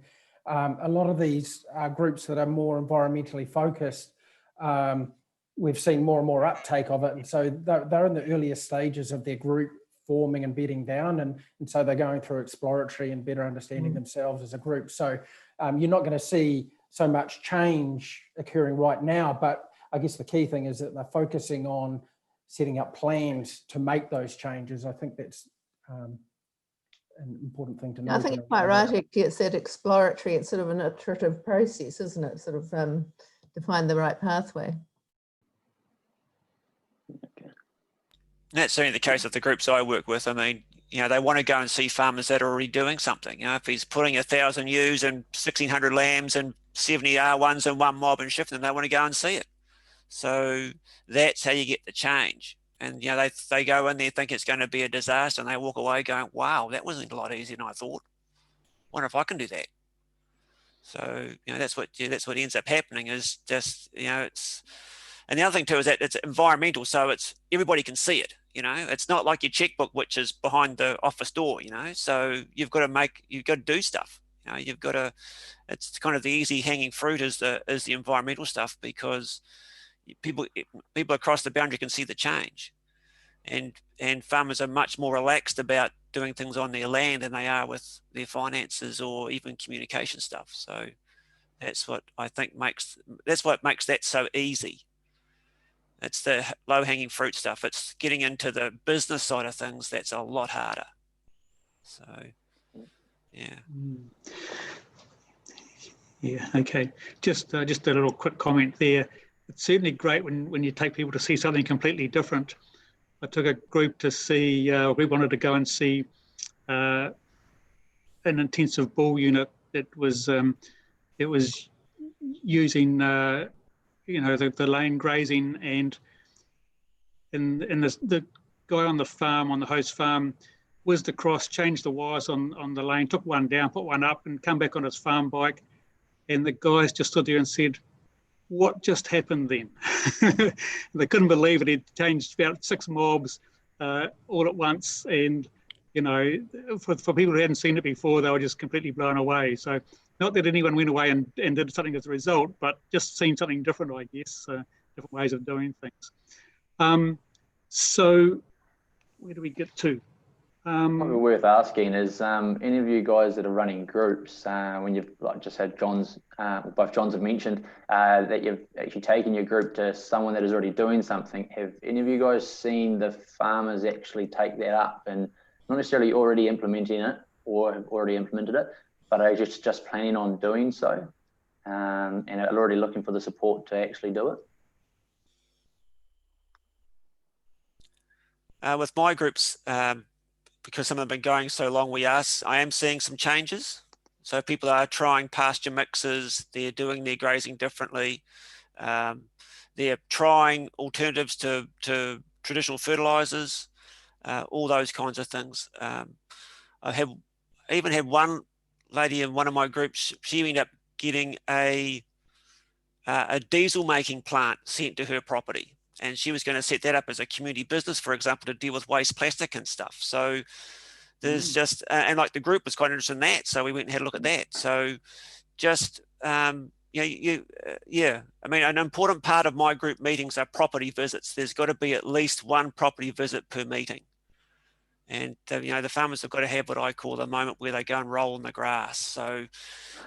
A lot of these groups that are more environmentally focused, we've seen more and more uptake of it, and so they're in the earlier stages of their group forming and bedding down, and so they're going through exploratory and better understanding themselves as a group. So you're not going to see so much change occurring right now, but I guess the key thing is that they're focusing on setting up plans to make those changes. I think that's an important thing to know. I think you're quite right. It's that exploratory, it's sort of an iterative process, isn't it? Sort of to find the right pathway. That's certainly the case of the groups I work with. I mean, they want to go and see farmers that are already doing something. If he's putting 1,000 ewes and 1,600 lambs and 70 R1s and one mob and shifting, they want to go and see it. So that's how you get the change. And they go in there thinking it's going to be a disaster, and they walk away going, "Wow, that wasn't a lot easier than I thought. Wonder if I can do that." So that's what ends up happening. Is just it's. And the other thing too is that it's environmental, so it's everybody can see it. It's not like your checkbook, which is behind the office door. So you've got to do stuff. You've got to. It's kind of the easy hanging fruit is the environmental stuff, because people across the boundary can see the change, and farmers are much more relaxed about doing things on their land than they are with their finances or even communication stuff. So that's what I think makes that so easy. It's the low-hanging fruit stuff. It's getting into the business side of things that's a lot harder. So, yeah. Yeah, okay. Just a little quick comment there. It's certainly great when you take people to see something completely different. I took a group to see, we wanted to go and see an intensive bull unit that was, it was using the lane grazing, and the guy on the farm, on the host farm, whizzed across, changed the wires on the lane, took one down, put one up, and come back on his farm bike. And the guys just stood there and said, what just happened then? They couldn't believe it. It changed about 6 mobs all at once. And, you know, for people who hadn't seen it before, they were just completely blown away. So not that anyone went away and did something as a result, but just seeing something different, I guess, different ways of doing things. So where do we get to? Probably worth asking is any of you guys that are running groups, when you've just had both Johns have mentioned that you've actually taken your group to someone that is already doing something. Have any of you guys seen the farmers actually take that up and not necessarily already implementing it or have already implemented it, but are just planning on doing so and are already looking for the support to actually do it? With my groups, because some of them have been going so long, I am seeing some changes. So people are trying pasture mixes, they're doing their grazing differently. They're trying alternatives to traditional fertilizers, all those kinds of things. I even had one lady in one of my groups, she ended up getting a diesel making plant sent to her property. And she was going to set that up as a community business, for example, to deal with waste plastic and stuff. So there's just, and like the group was quite interested in that. So we went and had a look at that. So just, yeah, I mean, an important part of my group meetings are property visits. There's got to be at least one property visit per meeting. And, you know, the farmers have got to have what I call the moment where they go and roll in the grass. So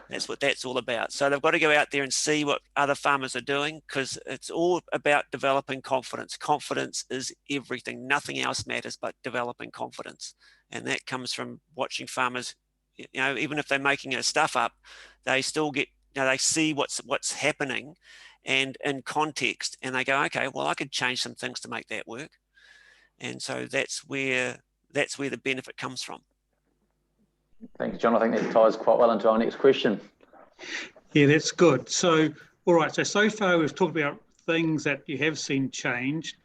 that's what that's all about. So they've got to go out there and see what other farmers are doing, because it's all about developing confidence. Confidence is everything. Nothing else matters but developing confidence. And that comes from watching farmers, you know, even if they're making their stuff up, they still get, you know, they see what's happening and in context, and they go, okay, well, I could change some things to make that work. And so that's where the benefit comes from. Thanks, John. I think that ties quite well into our next question. Yeah, that's good. So, all right, so far we've talked about things that you have seen changed.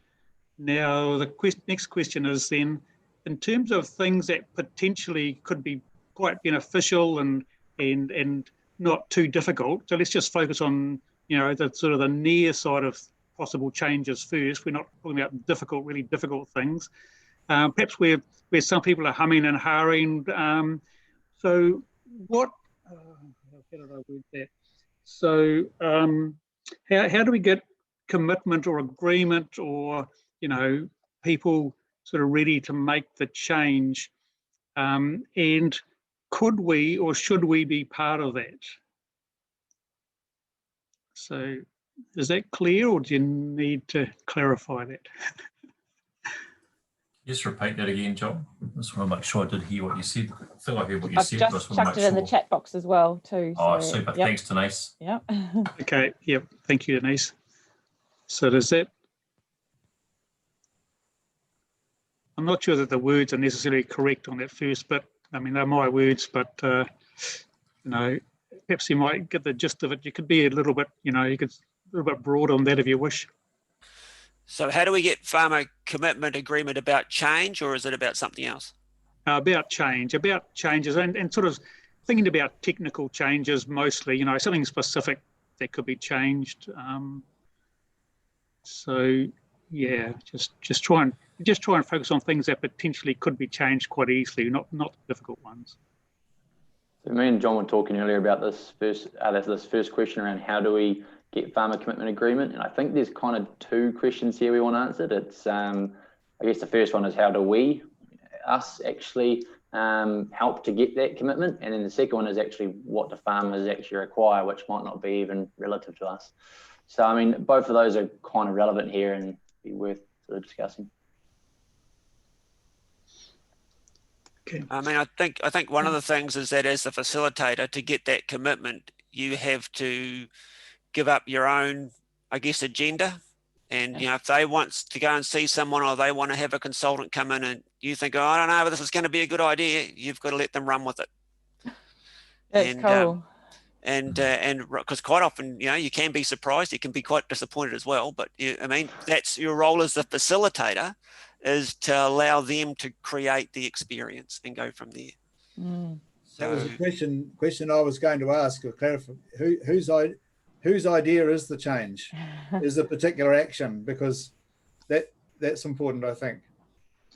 Now, the next question is then, in terms of things that potentially could be quite beneficial and not too difficult. So let's just focus on, you know, the sort of the near side of possible changes first. We're not talking about difficult, really difficult things. Perhaps where some people are humming and hawing. So what, how did I word that? So how do we get commitment or agreement or, you know, people sort of ready to make the change? And could we or should we be part of that? So is that clear, or do you need to clarify that? Just repeat that again, John. I just want to make sure I did hear what you said. I feel I heard what you said. I've just chucked it in the chat box as well too. Oh, so, super. Yep. Thanks, Denise. Yep. Okay, yep. Thank you, Denise. So does that, I'm not sure that the words are necessarily correct on that first bit. I mean, they're my words, but, you know, perhaps you might get the gist of it. You could be a little bit, you know, you could a little bit broad on that if you wish. So how do we get farmer commitment agreement about change, or is it about something else? About changes and sort of thinking about technical changes mostly, you know, something specific that could be changed. So yeah, just try and focus on things that potentially could be changed quite easily, not difficult ones. So me and John were talking earlier about this first question around how do we get farmer commitment agreement, and I think there's kind of two questions here we want answered. It's I guess the first one is how do us actually help to get that commitment, and then the second one is actually what do farmers actually require, which might not be even relative to us. So I mean, both of those are kind of relevant here and be worth sort of discussing. Okay. I mean, I think one of the things is that as the facilitator, to get that commitment, you have to give up your own, I guess, agenda. And, you know, if they want to go and see someone, or they want to have a consultant come in and you think, oh, I don't know, but this is going to be a good idea, you've got to let them run with it. That's cool. And because quite often, you know, you can be surprised, you can be quite disappointed as well. But I mean, that's your role as the facilitator, is to allow them to create the experience and go from there. So that was a question I was going to ask or clarify. whose idea is the change, is the particular action, because that's important, I think.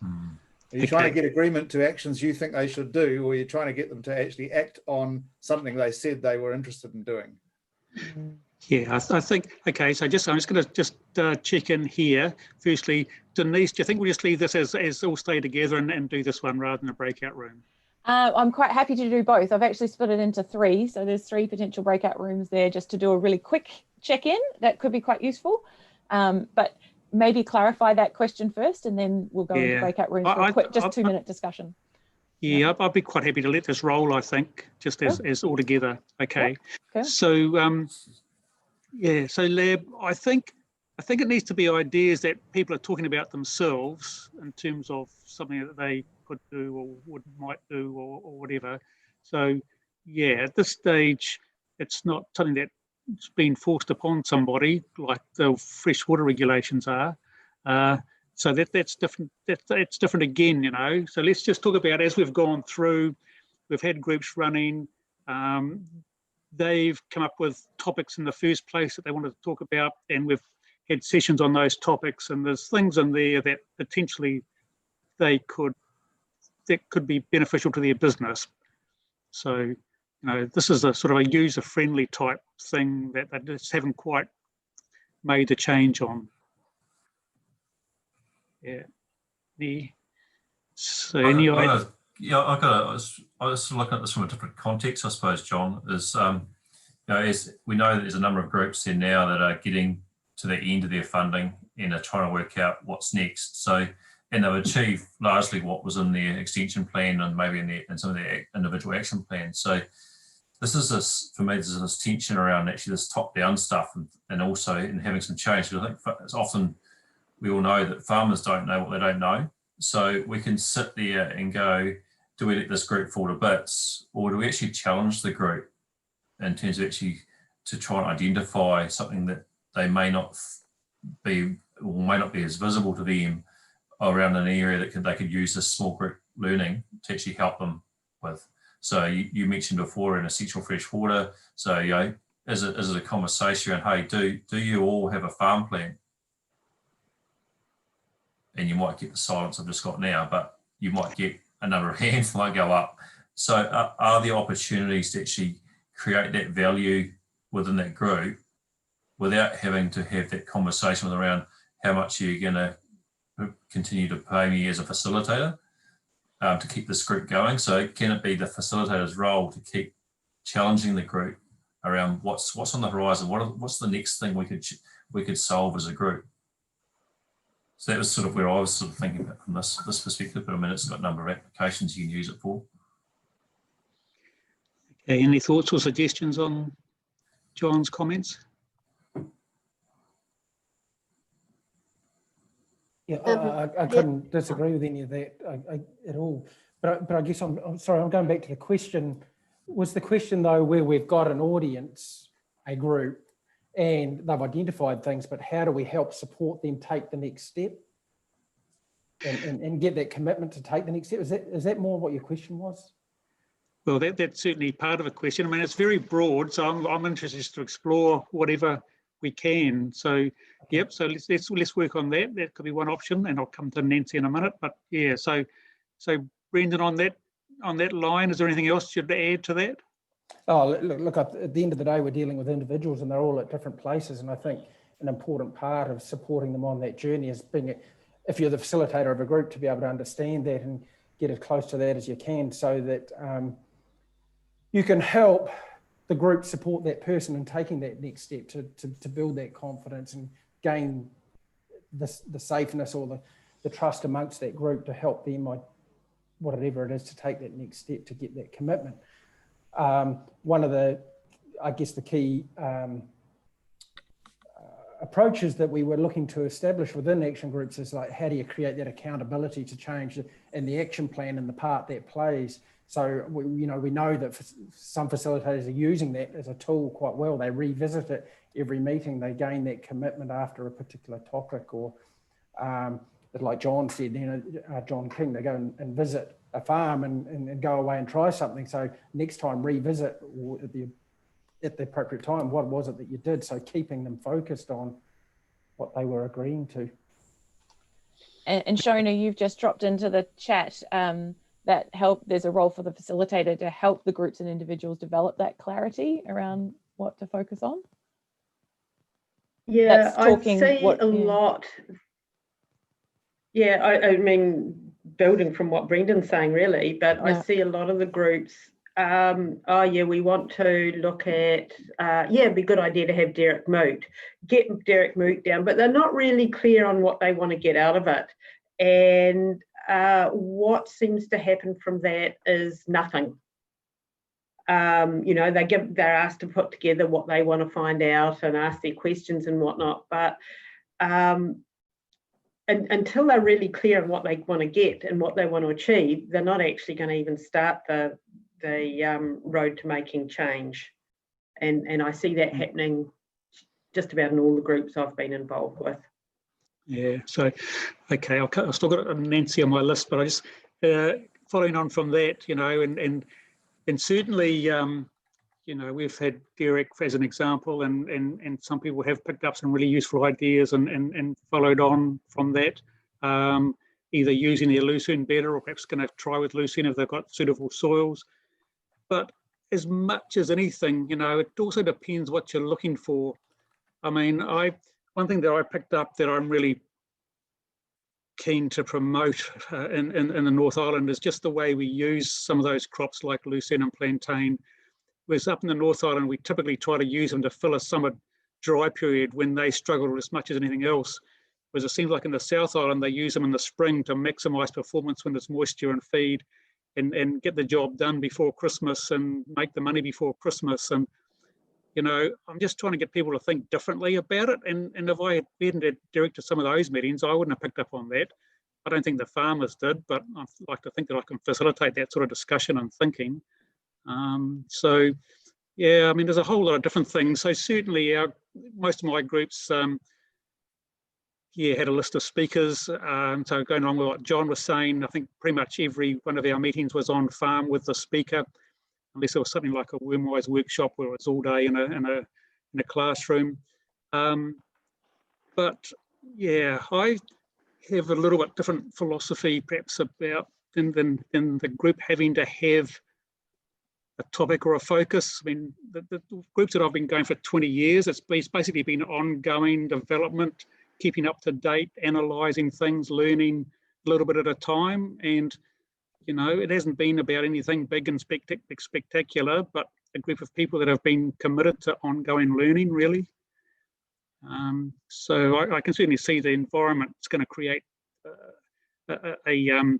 Are you trying to get agreement to actions you think they should do, or you're trying to get them to actually act on something they said they were interested in doing? Yeah, I think, okay, so I'm just going to check in here. Firstly, Denise, do you think we'll just leave this as all stay together and do this one rather than a breakout room? I'm quite happy to do both. I've actually split it into 3. So there's 3 potential breakout rooms there just to do a really quick check-in. That could be quite useful. But maybe clarify that question first, and then we'll go into breakout rooms for a quick, just 2-minute discussion. Yeah, I'd be quite happy to let this roll, I think, just as all together. Okay. So, yeah, so Lab, I think it needs to be ideas that people are talking about themselves in terms of something that they could do or might do or whatever. So, yeah, at this stage, it's not something that's been forced upon somebody like the freshwater regulations are. So that's different. That's different again, you know. So let's just talk about, as we've gone through, we've had groups running. They've come up with topics in the first place that they wanted to talk about, and we've had sessions on those topics. And there's things in there that potentially that could be beneficial to their business. So, you know, this is a sort of a user-friendly type thing that they just haven't quite made the change on. Yeah. So anyway. I was looking at this from a different context, I suppose, John, is, you know, as we know that there's a number of groups there now that are getting to the end of their funding and are trying to work out what's next. So, and they've achieved largely what was in their extension plan and maybe in some of their individual action plans. So this is this, for me, there's this tension around actually this top-down stuff and also in having some change. Because I think it's often, we all know that farmers don't know what they don't know. So we can sit there and go, do we let this group fall to bits, or do we actually challenge the group in terms of actually to try and identify something that they may not be or may not be as visible to them around an area that they could use this small group learning to actually help them with. So you mentioned before in essential fresh water. So, you know, is it a conversation around, hey, do you all have a farm plan? And you might get the silence I've just got now, but you might get a number of hands might go up. So are there opportunities to actually create that value within that group without having to have that conversation with around how much you're going to continue to pay me as a facilitator to keep this group going? So can it be the facilitator's role to keep challenging the group around what's on the horizon? What's the next thing we could solve as a group? So that was sort of where I was sort of thinking about from this perspective, but I mean, it's got a number of applications you can use it for. Okay, any thoughts or suggestions on John's comments? Yeah, I couldn't disagree with any of that at all. But I guess I'm sorry, I'm going back to the question. Was the question though, where we've got an audience, a group, and they've identified things, but how do we help support them take the next step and get that commitment to take the next step? Is that more what your question was? Well, that's certainly part of a question. I mean, it's very broad, so I'm interested to explore whatever we can. So, yep. So let's work on that. That could be one option, and I'll come to Nancy in a minute. But yeah, so Brendan, on that line, is there anything else you'd add to that? Oh, look, at the end of the day, we're dealing with individuals and they're all at different places. And I think an important part of supporting them on that journey is being, if you're the facilitator of a group, to be able to understand that and get as close to that as you can, so that you can help the group support that person in taking that next step to build that confidence and gain the safeness or the trust amongst that group to help them, whatever it is, to take that next step to get that commitment. One of the, I guess, the key approaches that we were looking to establish within action groups is like, how do you create that accountability to change and the action plan and the part that plays? So we know that some facilitators are using that as a tool quite well. They revisit it every meeting. They gain that commitment after a particular topic, or like John said, John King, they go and visit a farm and go away and try something. So next time revisit, or at the appropriate time, what was it that you did? So keeping them focused on what they were agreeing to. And Shona, you've just dropped into the chat that there's a role for the facilitator to help the groups and individuals develop that clarity around what to focus on. Yeah, I see a lot. Yeah, I mean, building from what Brendan's saying really, but I see a lot of the groups, oh yeah, we want to look at, yeah, it'd be a good idea to have Derek Moot, get Derek Moot down, but they're not really clear on what they want to get out of it. And what seems to happen from that is nothing. You know, they're asked to put together what they want to find out and ask their questions and whatnot, but until they're really clear on what they want to get and what they want to achieve, they're not actually going to even start the road to making change. And I see that happening just about in all the groups I've been involved with. Yeah, so, okay, I've still got Nancy on my list, but I just, following on from that, you know, and certainly, you know, we've had Derek as an example, and some people have picked up some really useful ideas and followed on from that, either using their lucerne better or perhaps going to try with lucerne if they've got suitable soils. But as much as anything, you know, it also depends what you're looking for. I mean, one thing that I picked up that I'm really keen to promote in the North Island is just the way we use some of those crops like lucerne and plantain. Whereas up in the North Island, we typically try to use them to fill a summer dry period when they struggle as much as anything else. Whereas it seems like in the South Island, they use them in the spring to maximise performance when there's moisture and feed and get the job done before Christmas and make the money before Christmas. And, you know, I'm just trying to get people to think differently about it. And if I hadn't had Derek to some of those meetings, I wouldn't have picked up on that. I don't think the farmers did, but I'd like to think that I can facilitate that sort of discussion and thinking. So, yeah, I mean, there's a whole lot of different things. So certainly most of my groups, yeah, had a list of speakers. So going along with what John was saying, I think pretty much every one of our meetings was on farm with the speaker, unless it was something like a Wormwise workshop where it's all day in a classroom. But yeah, I have a little bit different philosophy perhaps about than the group having to have a topic or a focus. I mean, the groups that I've been going for 20 years, it's basically been ongoing development, keeping up to date, analysing things, learning a little bit at a time. And, you know, it hasn't been about anything big and spectacular, but a group of people that have been committed to ongoing learning, really. So I can certainly see the environment it's going to create a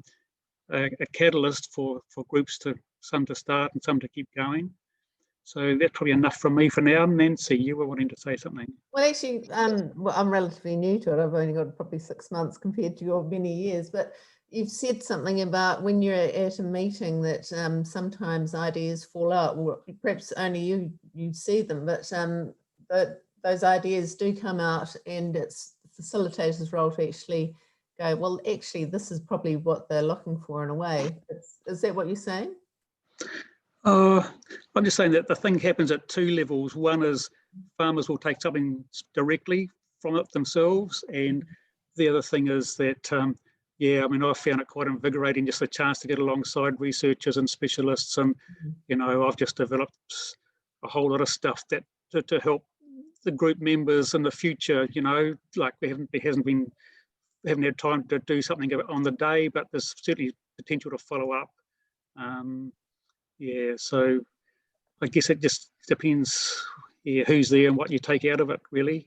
catalyst for groups some to start and some to keep going. So that's probably enough from me for now. Nancy, you were wanting to say something. Well, actually, well, I'm relatively new to it. I've only got probably 6 months compared to your many years, but you've said something about when you're at a meeting that sometimes ideas fall out, or perhaps only you see them, but those ideas do come out, and it's the facilitator's role to actually go, well, actually, this is probably what they're looking for in a way. Is that what you're saying? I'm just saying that the thing happens at two levels. One is farmers will take something directly from it themselves, and the other thing is that, yeah, I mean, I found it quite invigorating, just a chance to get alongside researchers and specialists, and you know, I've just developed a whole lot of stuff that to help the group members in the future. You know, like we haven't had time to do something on the day, but there's certainly potential to follow up. Yeah, so I guess it just depends, yeah, who's there and what you take out of it, really.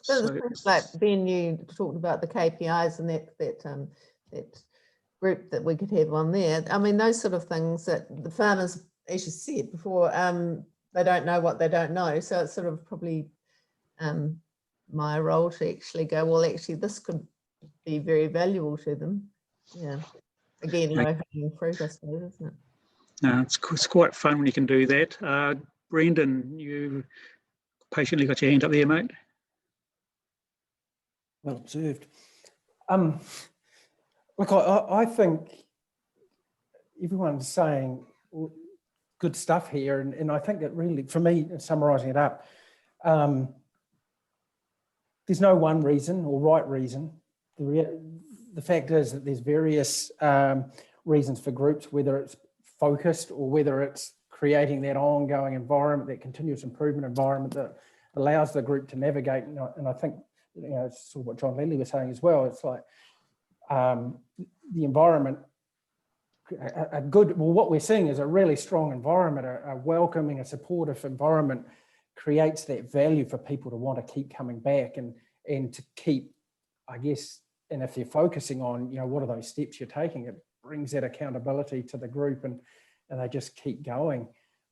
So like Ben, you talked about the KPIs and that group that we could have on there. I mean, those sort of things that the farmers, as you said before, they don't know what they don't know. So it's sort of probably my role to actually go, well, actually, this could be very valuable to them. Yeah. Again, low-hanging fruit, I suppose, isn't it? No, it's quite fun when you can do that. Brendan, you patiently got your hand up there, mate. Well observed. Look, I think everyone's saying, because good stuff here. And I think that really, for me, summarising it up, there's no one reason or right reason. The fact is that there's various reasons for groups, whether it's focused or whether it's creating that ongoing environment, that continuous improvement environment that allows the group to navigate. And I think, it's sort of what John Ledley was saying as well. It's like the environment, what we're seeing is a really strong environment, a welcoming, a supportive environment creates that value for people to want to keep coming back and to keep, I guess, and if you're focusing on, what are those steps you're taking, it brings that accountability to the group and they just keep going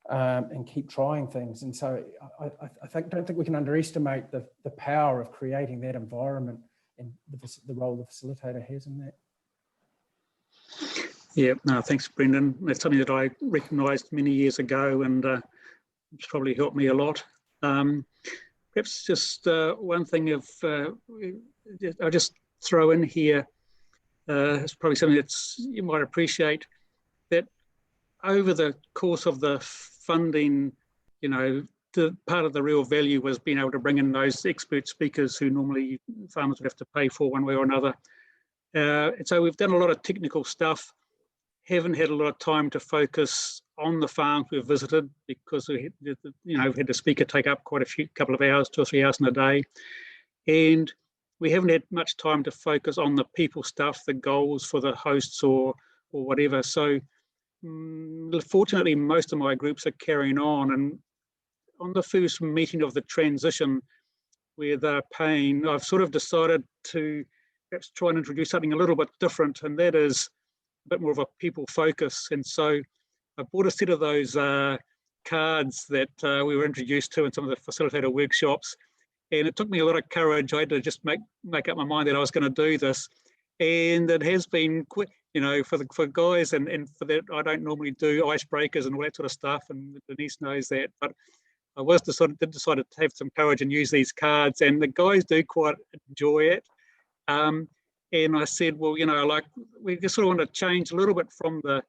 and keep trying things. And so I don't think we can underestimate the power of creating that environment and the role the facilitator has in that. Yeah, no, thanks, Brendan. That's something that I recognised many years ago, and it's probably helped me a lot. Perhaps just one thing I'll just throw in here. It's probably something that's you might appreciate, that over the course of the funding, the part of the real value was being able to bring in those expert speakers who normally farmers would have to pay for one way or another. And so we've done a lot of technical stuff, haven't had a lot of time to focus on the farms we've visited because we had the speaker take up quite a couple of hours, 2 or 3 hours in a day. And we haven't had much time to focus on the people stuff, the goals for the hosts or whatever. So fortunately, most of my groups are carrying on. And on the first meeting of the transition where they're paying, I've sort of decided to perhaps try and introduce something a little bit different, and that is a bit more of a people focus. And so I bought a set of those cards that we were introduced to in some of the facilitator workshops. And it took me a lot of courage. I had to just make up my mind that I was going to do this. And it has been quick, for guys and for that, I don't normally do icebreakers and all that sort of stuff. And Denise knows that. But I did decide to have some courage and use these cards. And the guys do quite enjoy it. And I said, well, we just sort of want to change a little bit from the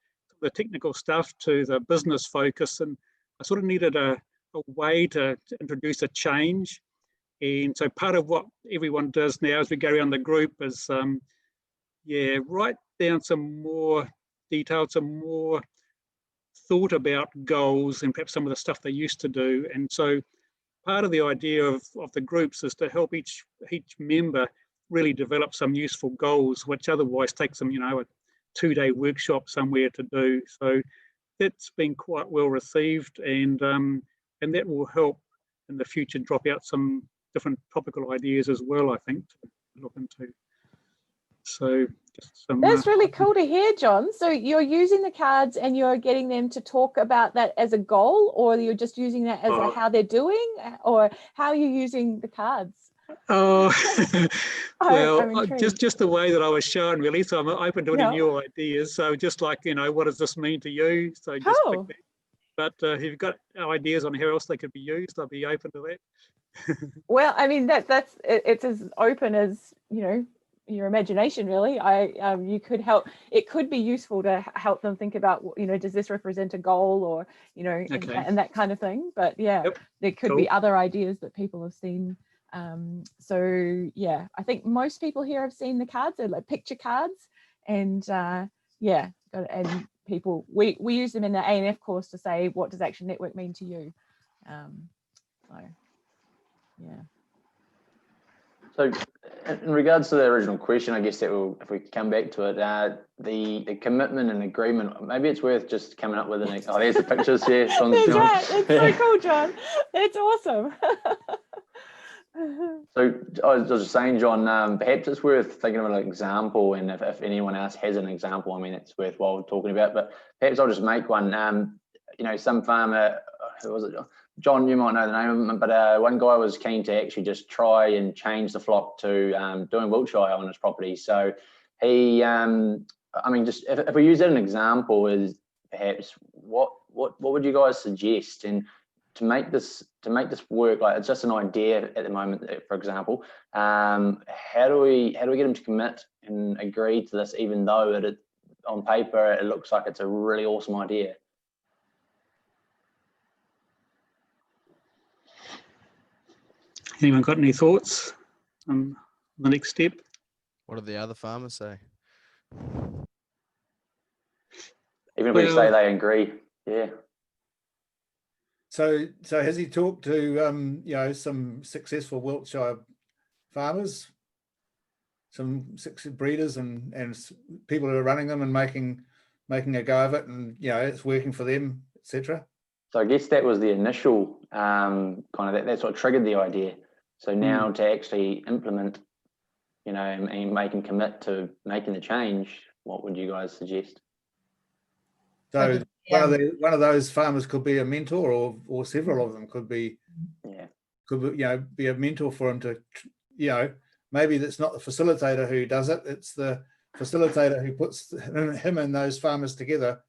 technical stuff to the business focus. And I sort of needed a way to introduce a change. And so part of what everyone does now as we go around the group is, write down some more detailed, some more thought about goals and perhaps some of the stuff they used to do. And so part of the idea of the groups is to help each member really develop some useful goals, which otherwise takes them, a 2-day workshop somewhere to do. So that's been quite well received, and that will help in the future drop out some different topical ideas as well, I think, to look into. So just some, that's really cool to hear, John. So you're using the cards and you're getting them to talk about that as a goal, or you're just using that as how they're doing, or how are you using the cards? Oh, well, just the way that I was shown, really. So I'm open to any new ideas. So just like, what does this mean to you? So just pick that. But if you've got ideas on how else they could be used, I'll be open to that. Well, I mean, it's as open as, your imagination, really. You could help. It could be useful to help them think about, does this represent a goal, or, and that kind of thing. But there could be other ideas that people have seen. So yeah, I think most people here have seen the cards. They're like picture cards, and and people we use them in the A&F course to say, what does Action Network mean to you? So in regards to the original question, I guess that if we come back to it, the commitment and agreement, maybe it's worth just coming up with an, there's the pictures here. That's right. It's so cool, John. It's awesome. So I was just saying, John, perhaps it's worth thinking of an example, and if anyone else has an example, I mean, it's worthwhile talking about, but perhaps I'll just make one. Some farmer, who was it? John, you might know the name of him, but one guy was keen to actually just try and change the flock to doing Wiltshire on his property. So he, just if we use that as an example, is perhaps what would you guys suggest? And to make this work, like it's just an idea at the moment, for example, how do we get him to commit and agree to this, even though on paper it looks like it's a really awesome idea? Anyone got any thoughts on the next step? What do the other farmers say? Even if we say they agree, yeah. So has he talked to you know, some successful Wiltshire farmers, some breeders and people who are running them and making a go of it, and you know, it's working for them, etc. So I guess that was the initial kind of that's what triggered the idea. So now to actually implement, you know, and make and commit to making the change, what would you guys suggest? So one of those farmers could be a mentor, or several of them could be, you know, be a mentor for him to, you know, maybe that's not the facilitator who does it, it's the facilitator who puts him and those farmers together,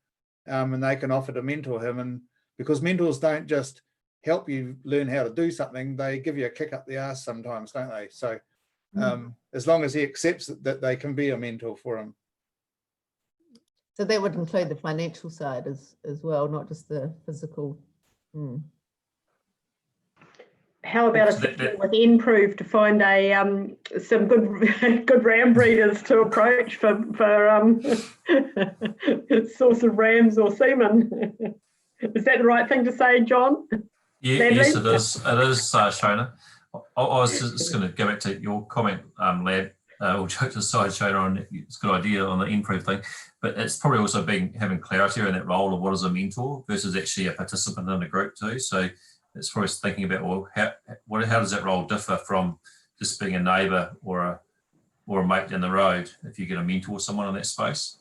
and they can offer to mentor him. And because mentors don't just help you learn how to do something, they give you a kick up the arse sometimes, don't they? So as long as he accepts that they can be a mentor for him. So that would include the financial side as well, not just the physical. How about a session with Improve to find some good ram breeders to approach for source of rams or semen? Is that the right thing to say, John? Yeah, yes, it is. It is, Shona. I was just going to go back to your comment, Lab. All jokes aside, Shona, on it's a good idea on the Improve thing, but it's probably also having clarity in that role of what is a mentor versus actually a participant in a group too. So it's probably thinking about, well, how does that role differ from just being a neighbour or a mate down the road if you're going to mentor someone in that space?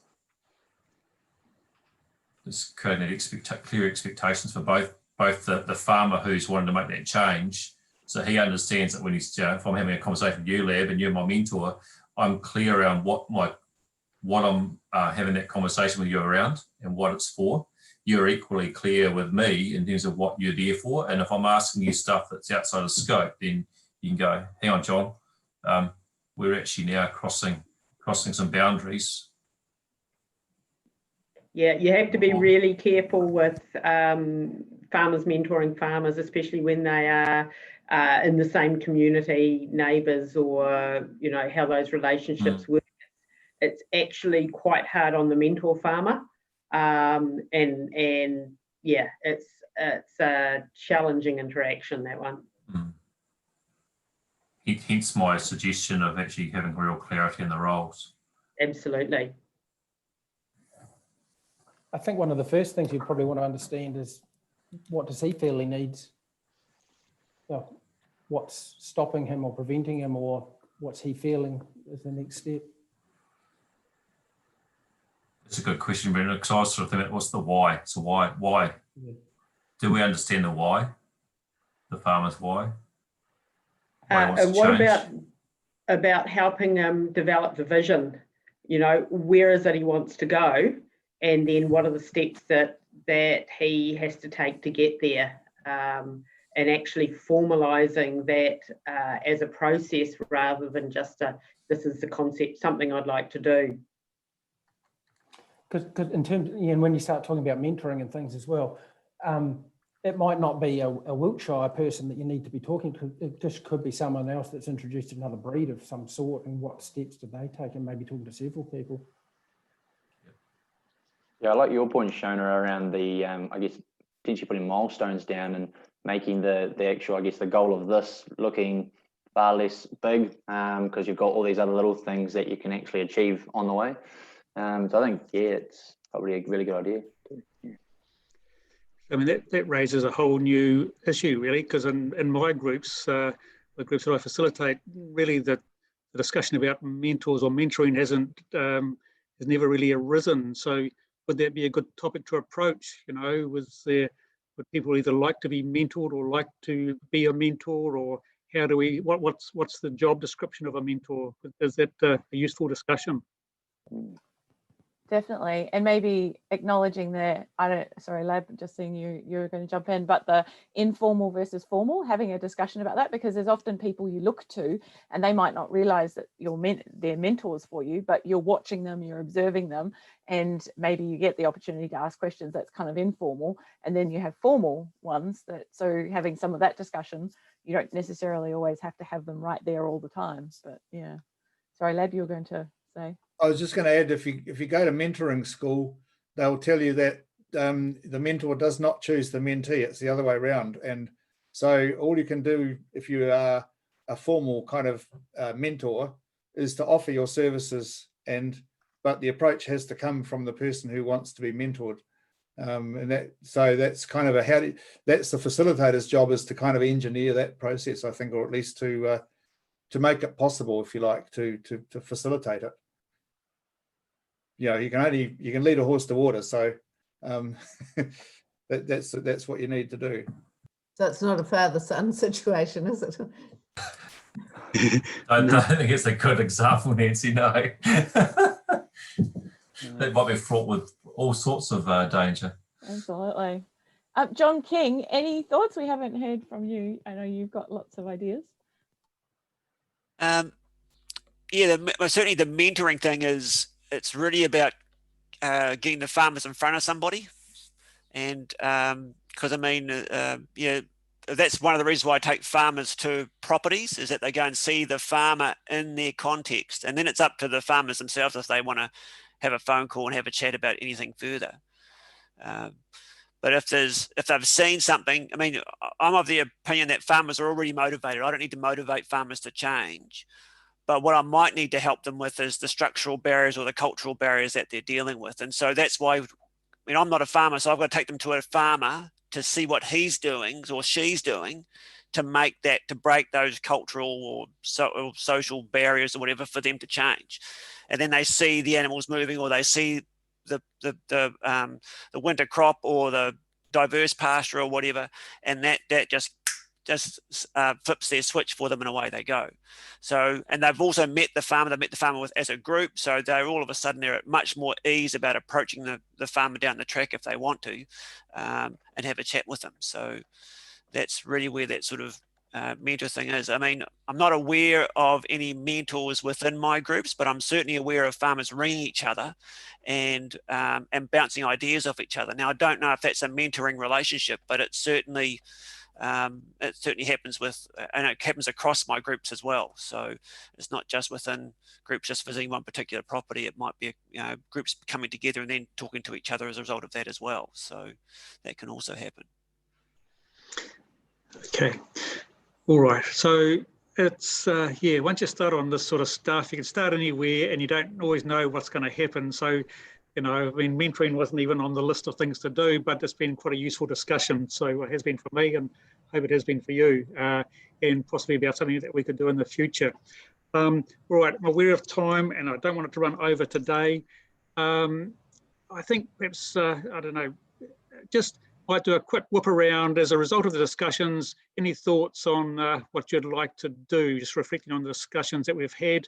Just creating clear expectations for both the farmer who's wanting to make that change, so he understands that when he's, if I'm having a conversation with you, Lab, and you're my mentor, I'm clear around what I'm having that conversation with you around and what it's for. You're equally clear with me in terms of what you're there for. And if I'm asking you stuff that's outside of scope, then you can go, hang on, John, we're actually now crossing some boundaries. Yeah, you have to be really careful with farmers mentoring farmers, especially when they are in the same community, neighbours, or, you know, how those relationships work. It's actually quite hard on the mentor farmer. And yeah, it's a challenging interaction, that one. Hence my suggestion of actually having real clarity in the roles. Absolutely. I think one of the first things you probably want to understand is, what does he feel he needs? You know, what's stopping him or preventing him, or what's he feeling is the next step? It's a good question, Brendan, because I was sort of thinking, what's the why? So why? Yeah. Do we understand the why? The farmer's why? And what about helping them develop the vision? You know, where is it he wants to go? And then what are the steps that he has to take to get there? And actually formalising that as a process rather than just this is the concept, something I'd like to do. Because in terms, and when you start talking about mentoring and things as well, it might not be a Wiltshire person that you need to be talking to. It just could be someone else that's introduced another breed of some sort, and what steps do they take, and maybe talking to several people. Yeah, I like your point, Shona, around the, I guess, potentially putting milestones down and making the actual, I guess, the goal of this looking far less big, because you've got all these other little things that you can actually achieve on the way. So I think, yeah, it's probably a really good idea. Yeah. I mean, that raises a whole new issue, really, because in my groups, the groups that I facilitate, really the discussion about mentors or mentoring has never really arisen. So would that be a good topic to approach? You know, would people either like to be mentored or like to be a mentor, or how do we, what's the job description of a mentor? Is that a useful discussion? definitely. And maybe acknowledging that, sorry, Lab, just seeing you're going to jump in, but the informal versus formal, having a discussion about that, because there's often people you look to and they might not realize that they're mentors for you, but you're watching them, you're observing them, and maybe you get the opportunity to ask questions. That's kind of informal. And then you have formal ones so having some of that discussion, you don't necessarily always have to have them right there all the time. But yeah, sorry, Lab, you were going to say. I was just going to add, if you go to mentoring school, they'll tell you that the mentor does not choose the mentee. It's the other way around. And so all you can do if you are a formal kind of mentor is to offer your services, but the approach has to come from the person who wants to be mentored. So that's kind of that's the facilitator's job, is to kind of engineer that process, I think, or at least to make it possible, if you like, to facilitate it. You know, you can lead a horse to water, so that's what you need to do. So it's not a father-son situation, is it? I don't think it's a good example, Nancy, no. That might be fraught with all sorts of danger. Absolutely. John King, any thoughts? We haven't heard from you. I know you've got lots of ideas. Yeah, certainly the mentoring thing it's really about getting the farmers in front of somebody. And because I mean, that's one of the reasons why I take farmers to properties, is that they go and see the farmer in their context. And then it's up to the farmers themselves if they want to have a phone call and have a chat about anything further. But if they've seen something, I mean, I'm of the opinion that farmers are already motivated. I don't need to motivate farmers to change. But what I might need to help them with is the structural barriers or the cultural barriers that they're dealing with. And so that's why, I mean, I'm not a farmer, so I've got to take them to a farmer to see what he's doing or she's doing to break those cultural or social barriers or whatever for them to change. And then they see the animals moving, or they see the winter crop or the diverse pasture or whatever, and that just flips their switch for them, and away they go. So, and they've also met the farmer as a group, so they're all of a sudden they're at much more ease about approaching the farmer down the track if they want to, and have a chat with them. So that's really where that sort of mentor thing is. I mean, I'm not aware of any mentors within my groups, but I'm certainly aware of farmers ringing each other and bouncing ideas off each other. Now, I don't know if that's a mentoring relationship, but it certainly happens and it happens across my groups as well. So it's not just within groups just visiting one particular property. It might be groups coming together and then talking to each other as a result of that as well. So that can also happen. Okay, all right. So it's once you start on this sort of stuff, you can start anywhere and you don't always know what's going to happen. So I mean, mentoring wasn't even on the list of things to do, but it's been quite a useful discussion. So it has been for me, and I hope it has been for you, and possibly about something that we could do in the future. All right, I'm aware of time, and I don't want it to run over today. I think perhaps, I don't know, just might do a quick whip around as a result of the discussions. Any thoughts on what you'd like to do, just reflecting on the discussions that we've had?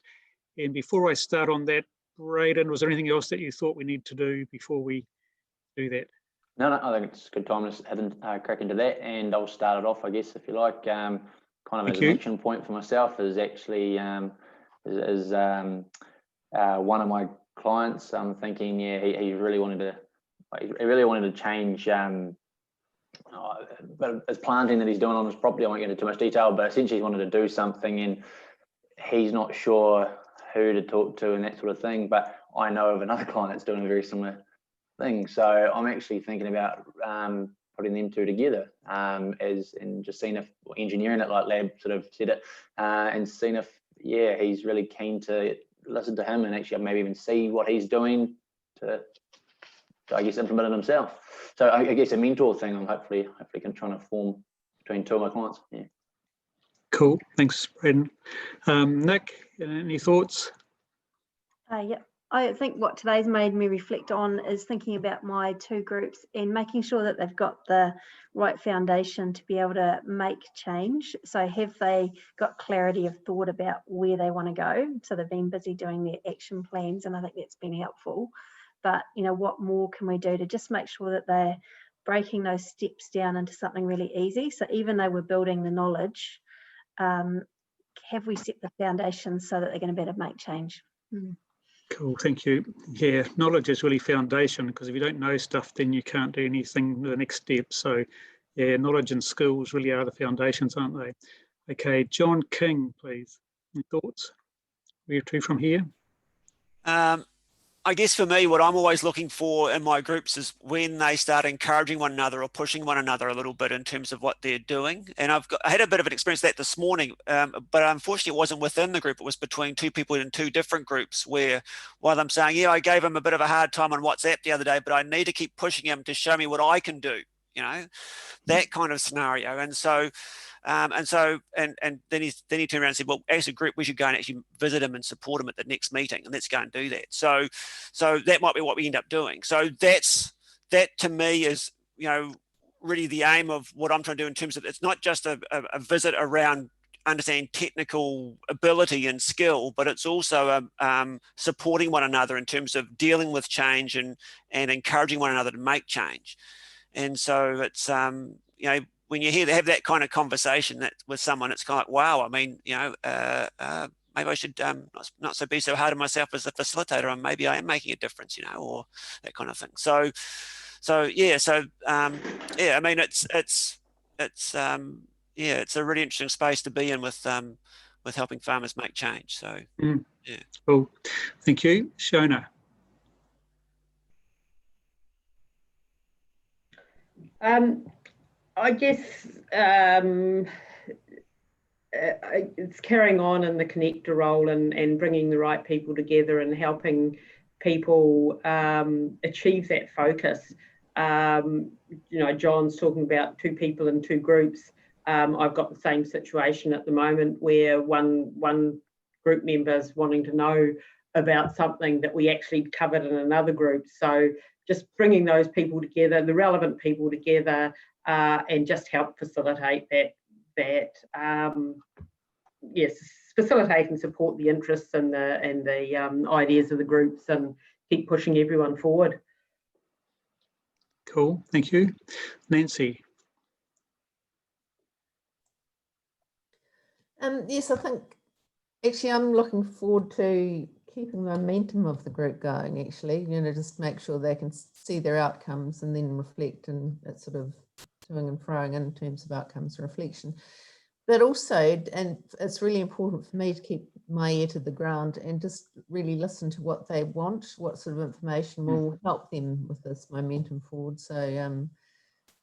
And before I start on that, Braden, was there anything else that you thought we need to do before we do that? No, I think it's a good time to have a crack into that, and I'll start it off, I guess, if you like. Kind of as an action point for myself is actually one of my clients. I'm thinking, he really wanted to change. But it's planting that he's doing on his property. I won't get into too much detail, but essentially he wanted to do something, and he's not sure who to talk to and that sort of thing. But I know of another client that's doing a very similar thing. So I'm actually thinking about putting them two together and just seeing if engineering it, like Lab sort of said it, and seeing if he's really keen to listen to him and actually maybe even see what he's doing to I guess implement it himself. So I guess a mentor thing I'm hopefully trying to form between two of my clients. Yeah. Cool, thanks, Braden. Nick, any thoughts? Yeah, I think what today's made me reflect on is thinking about my two groups and making sure that they've got the right foundation to be able to make change. So have they got clarity of thought about where they want to go? So they've been busy doing their action plans, and I think that's been helpful. but what more can we do to just make sure that they're breaking those steps down into something really easy? So even though we're building the knowledge, have we set the foundations so that they're going to be able to make change? Cool, thank you. Yeah, knowledge is really foundation, because if you don't know stuff, then you can't do anything the next step. So yeah, knowledge and skills really are the foundations, aren't they? Okay, John King, please. Any thoughts? Where to from here? I guess for me, what I'm always looking for in my groups is when they start encouraging one another or pushing one another a little bit in terms of what they're doing. And I had a bit of an experience of that this morning, but unfortunately it wasn't within the group. It was between two people in two different groups, where one of them saying, yeah, I gave him a bit of a hard time on WhatsApp the other day, but I need to keep pushing him to show me what I can do, that kind of scenario. And so then he turned around and said, well, as a group, we should go and actually visit him and support him at the next meeting, and let's go and do that. So that might be what we end up doing. So that to me is, really the aim of what I'm trying to do, in terms of, it's not just a visit around understanding technical ability and skill, but it's also supporting one another in terms of dealing with change and encouraging one another to make change. And so it's, when you have that kind of conversation with someone, it's kind of like, wow, I mean, maybe I should not be so hard on myself as a facilitator, and maybe I am making a difference, or that kind of thing. So yeah, I mean, it's a really interesting space to be in with helping farmers make change. So yeah. Cool, thank you, Shona. I guess it's carrying on in the connector role and bringing the right people together and helping people achieve that focus. John's talking about two people in two groups. I've got the same situation at the moment, where one group member is wanting to know about something that we actually covered in another group. So just bringing those people together, the relevant people together, and just help facilitate facilitate and support the interests and the ideas of the groups, and keep pushing everyone forward. Cool, thank you. Nancy. Yes, I think actually I'm looking forward to keeping the momentum of the group going, actually, just make sure they can see their outcomes and then reflect, and it's sort of toing and froing in terms of outcomes and reflection. But also, and it's really important for me to keep my ear to the ground and just really listen to what they want, what sort of information will help them with this momentum forward. So,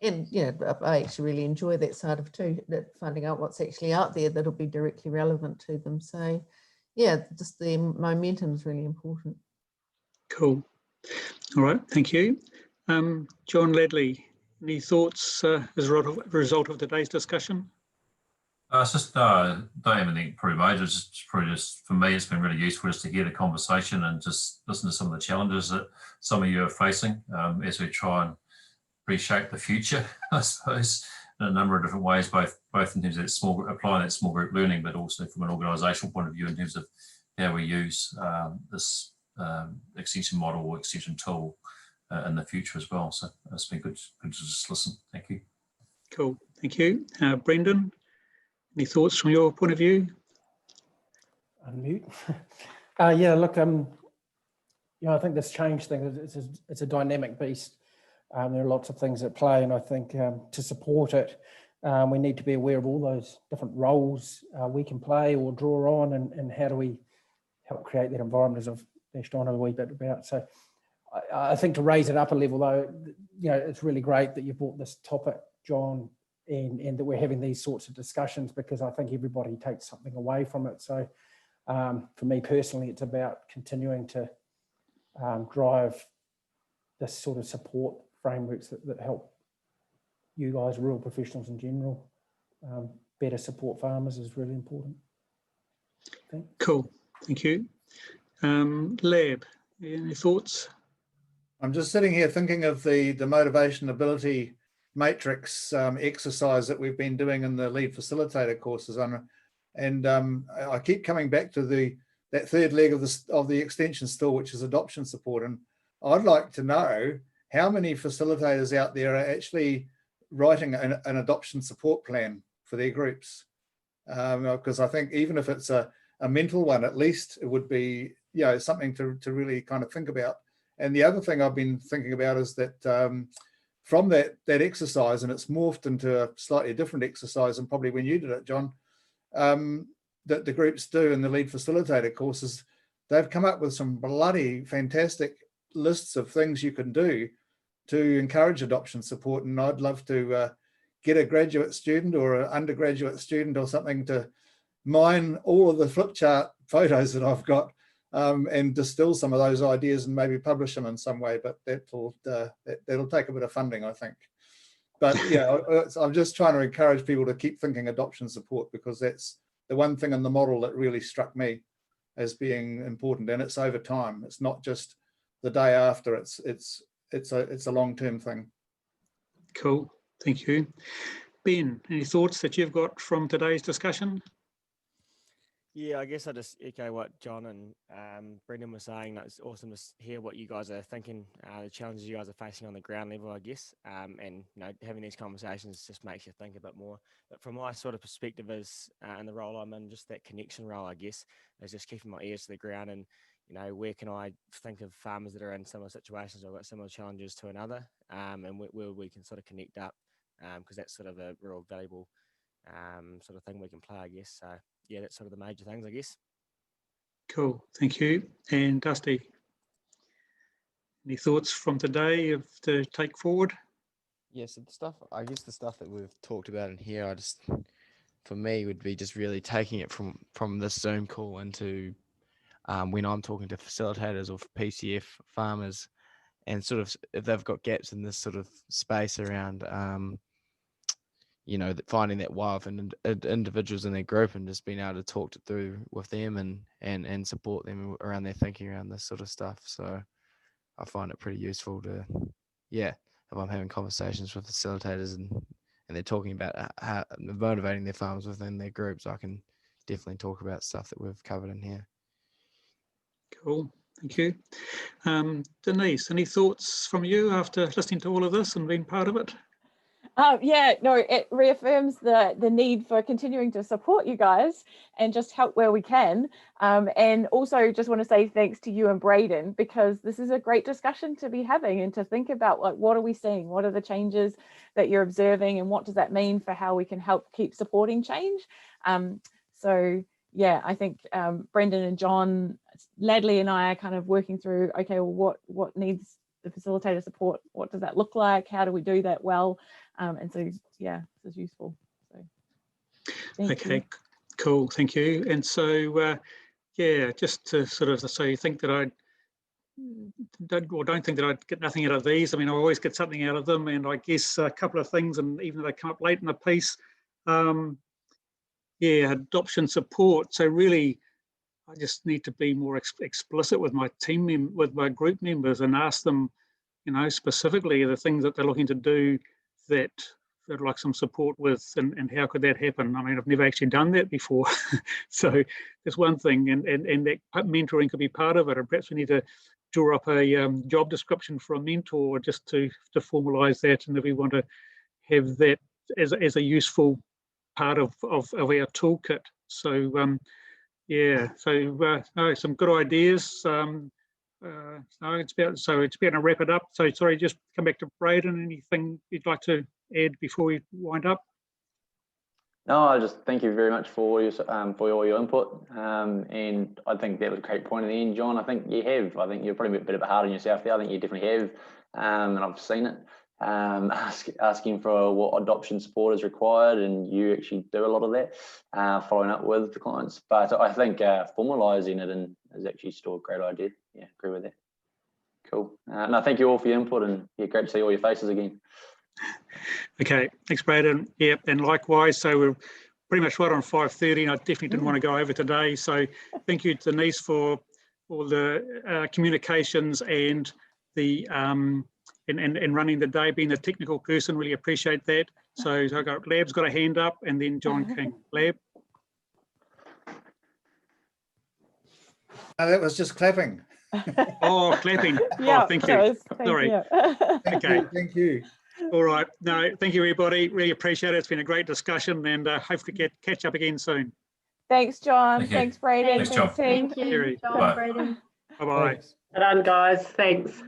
I actually really enjoy that side of too, finding out what's actually out there that'll be directly relevant to them. So, yeah, just the momentum is really important. Cool. All right, thank you. John Ledley, any thoughts as a result of today's discussion? It's just don't have anything pretty major. It's probably just, for me, it's been really useful just to hear the conversation and just listen to some of the challenges that some of you are facing as we try and reshape the future, I suppose, in a number of different ways, both in terms of applying that small group learning, but also from an organisational point of view in terms of how we use this extension model or extension tool in the future as well. So it's been good to just listen. Thank you. Cool, thank you. Brendan, any thoughts from your point of view? Unmute. Yeah, look, I think this change thing, it's a dynamic beast. There are lots of things at play, and I think to support it, we need to be aware of all those different roles we can play or draw on, and how do we help create that environment, as I've dashed on a wee bit about. So I think to raise it up a level, though, it's really great that you brought this topic, John, and that we're having these sorts of discussions, because I think everybody takes something away from it. So for me personally, it's about continuing to drive this sort of support frameworks that help you guys, rural professionals in general, better support farmers is really important. Thanks. Cool, thank you. Lab, any thoughts? I'm just sitting here thinking of the motivation ability matrix exercise that we've been doing in the lead facilitator courses, and I keep coming back to that third leg of the extension stool, which is adoption support. And I'd like to know how many facilitators out there are actually writing an adoption support plan for their groups. Because I think even if it's a mental one, at least it would be, you know, something to really kind of think about. And the other thing I've been thinking about is that from that exercise, and it's morphed into a slightly different exercise, and probably when you did it, John, that the groups do in the lead facilitator courses, they've come up with some bloody fantastic lists of things you can do to encourage adoption support. And I'd love to get a graduate student or an undergraduate student or something to mine all of the flip chart photos that I've got and distill some of those ideas and maybe publish them in some way. But that'll take a bit of funding, I think. But yeah, I'm just trying to encourage people to keep thinking adoption support, because that's the one thing in the model that really struck me as being important. And it's over time. It's not just the day after. It's a long-term thing. Cool, thank you. Ben, any thoughts that you've got from today's discussion? Yeah, I guess I just echo what John and Brendan were saying. It's awesome to hear what you guys are thinking, the challenges you guys are facing on the ground level, I guess. And you know, having these conversations just makes you think a bit more. But from my sort of perspective is, and the role I'm in, just that connection role, I guess, is just keeping my ears to the ground and, you know, where can I think of farmers that are in similar situations or got similar challenges to another, and where we can sort of connect up, because that's sort of a real valuable sort of thing we can play, I guess. So yeah, that's sort of the major things, I guess. Cool, thank you. And Dusty, any thoughts from today to take forward? Yeah, so I guess the stuff that we've talked about in here, for me, would be just really taking it from this Zoom call into when I'm talking to facilitators or PCF farmers, and sort of if they've got gaps in this sort of space around, you know, finding that why and individuals in their group, and just being able to talk through with them and support them around their thinking around this sort of stuff. So I find it pretty useful to, yeah, if I'm having conversations with facilitators and they're talking about how motivating their farmers within their groups, I can definitely talk about stuff that we've covered in here. Cool, thank you. Denise, any thoughts from you after listening to all of this and being part of it? Yeah, no, it reaffirms the need for continuing to support you guys and just help where we can. And also just want to say thanks to you and Braden, because this is a great discussion to be having and to think about, like, what are we seeing? What are the changes that you're observing, and what does that mean for how we can help keep supporting change? So yeah, I think Brendan and John, Ladley and I are kind of working through, okay, well, what needs the facilitator support? What does that look like? How do we do that well? And so, yeah, this is useful. So, okay, you. Cool, thank you. And so, yeah, just to sort of say, you think that I don't think that I'd get nothing out of these. I mean, I always get something out of them, and I guess a couple of things, and even though they come up late in the piece, yeah, adoption support. So really, I just need to be more explicit with my with my group members, and ask them, you know, specifically the things that they're looking to do that they'd like some support with, and how could that happen? I mean, I've never actually done that before. So there's one thing, and that mentoring could be part of it, and perhaps we need to draw up a job description for a mentor just to formalise that, and if we want to have that as a useful part of our toolkit. So yeah, so some good ideas. It's about to wrap it up. So sorry, just come back to Braden. Anything you'd like to add before we wind up? No, I just thank you very much for all your input. And I think that was a great point at the end, John. I think you're probably a bit of a hard on yourself there. I think you definitely have, and I've seen it. Asking for what adoption support is required, and you actually do a lot of that, following up with the clients. But I think formalising it is actually still a great idea. Yeah, agree with that. Cool. And I thank you all for your input, and yeah, great to see all your faces again. Okay, thanks, Braden. Yeah, and likewise. So we're pretty much right on 5:30, and I definitely didn't want to go over today. So thank you, Denise, for all the communications and the and running the day, being a technical person. Really appreciate that. So I got Lab's got a hand up, and then John King. Lab. That was just clapping. Oh, clapping. Yeah, Oh, thank you. Joyce, Sorry. you. Okay. Thank you. All right. No, thank you, everybody. Really appreciate it. It's been a great discussion, and hopefully catch up again soon. Thanks, John. Thank you. Braden. Thanks, John. team. Thank you, Terry. John, Bye. Braden. Bye-bye. Well done, guys. Thanks.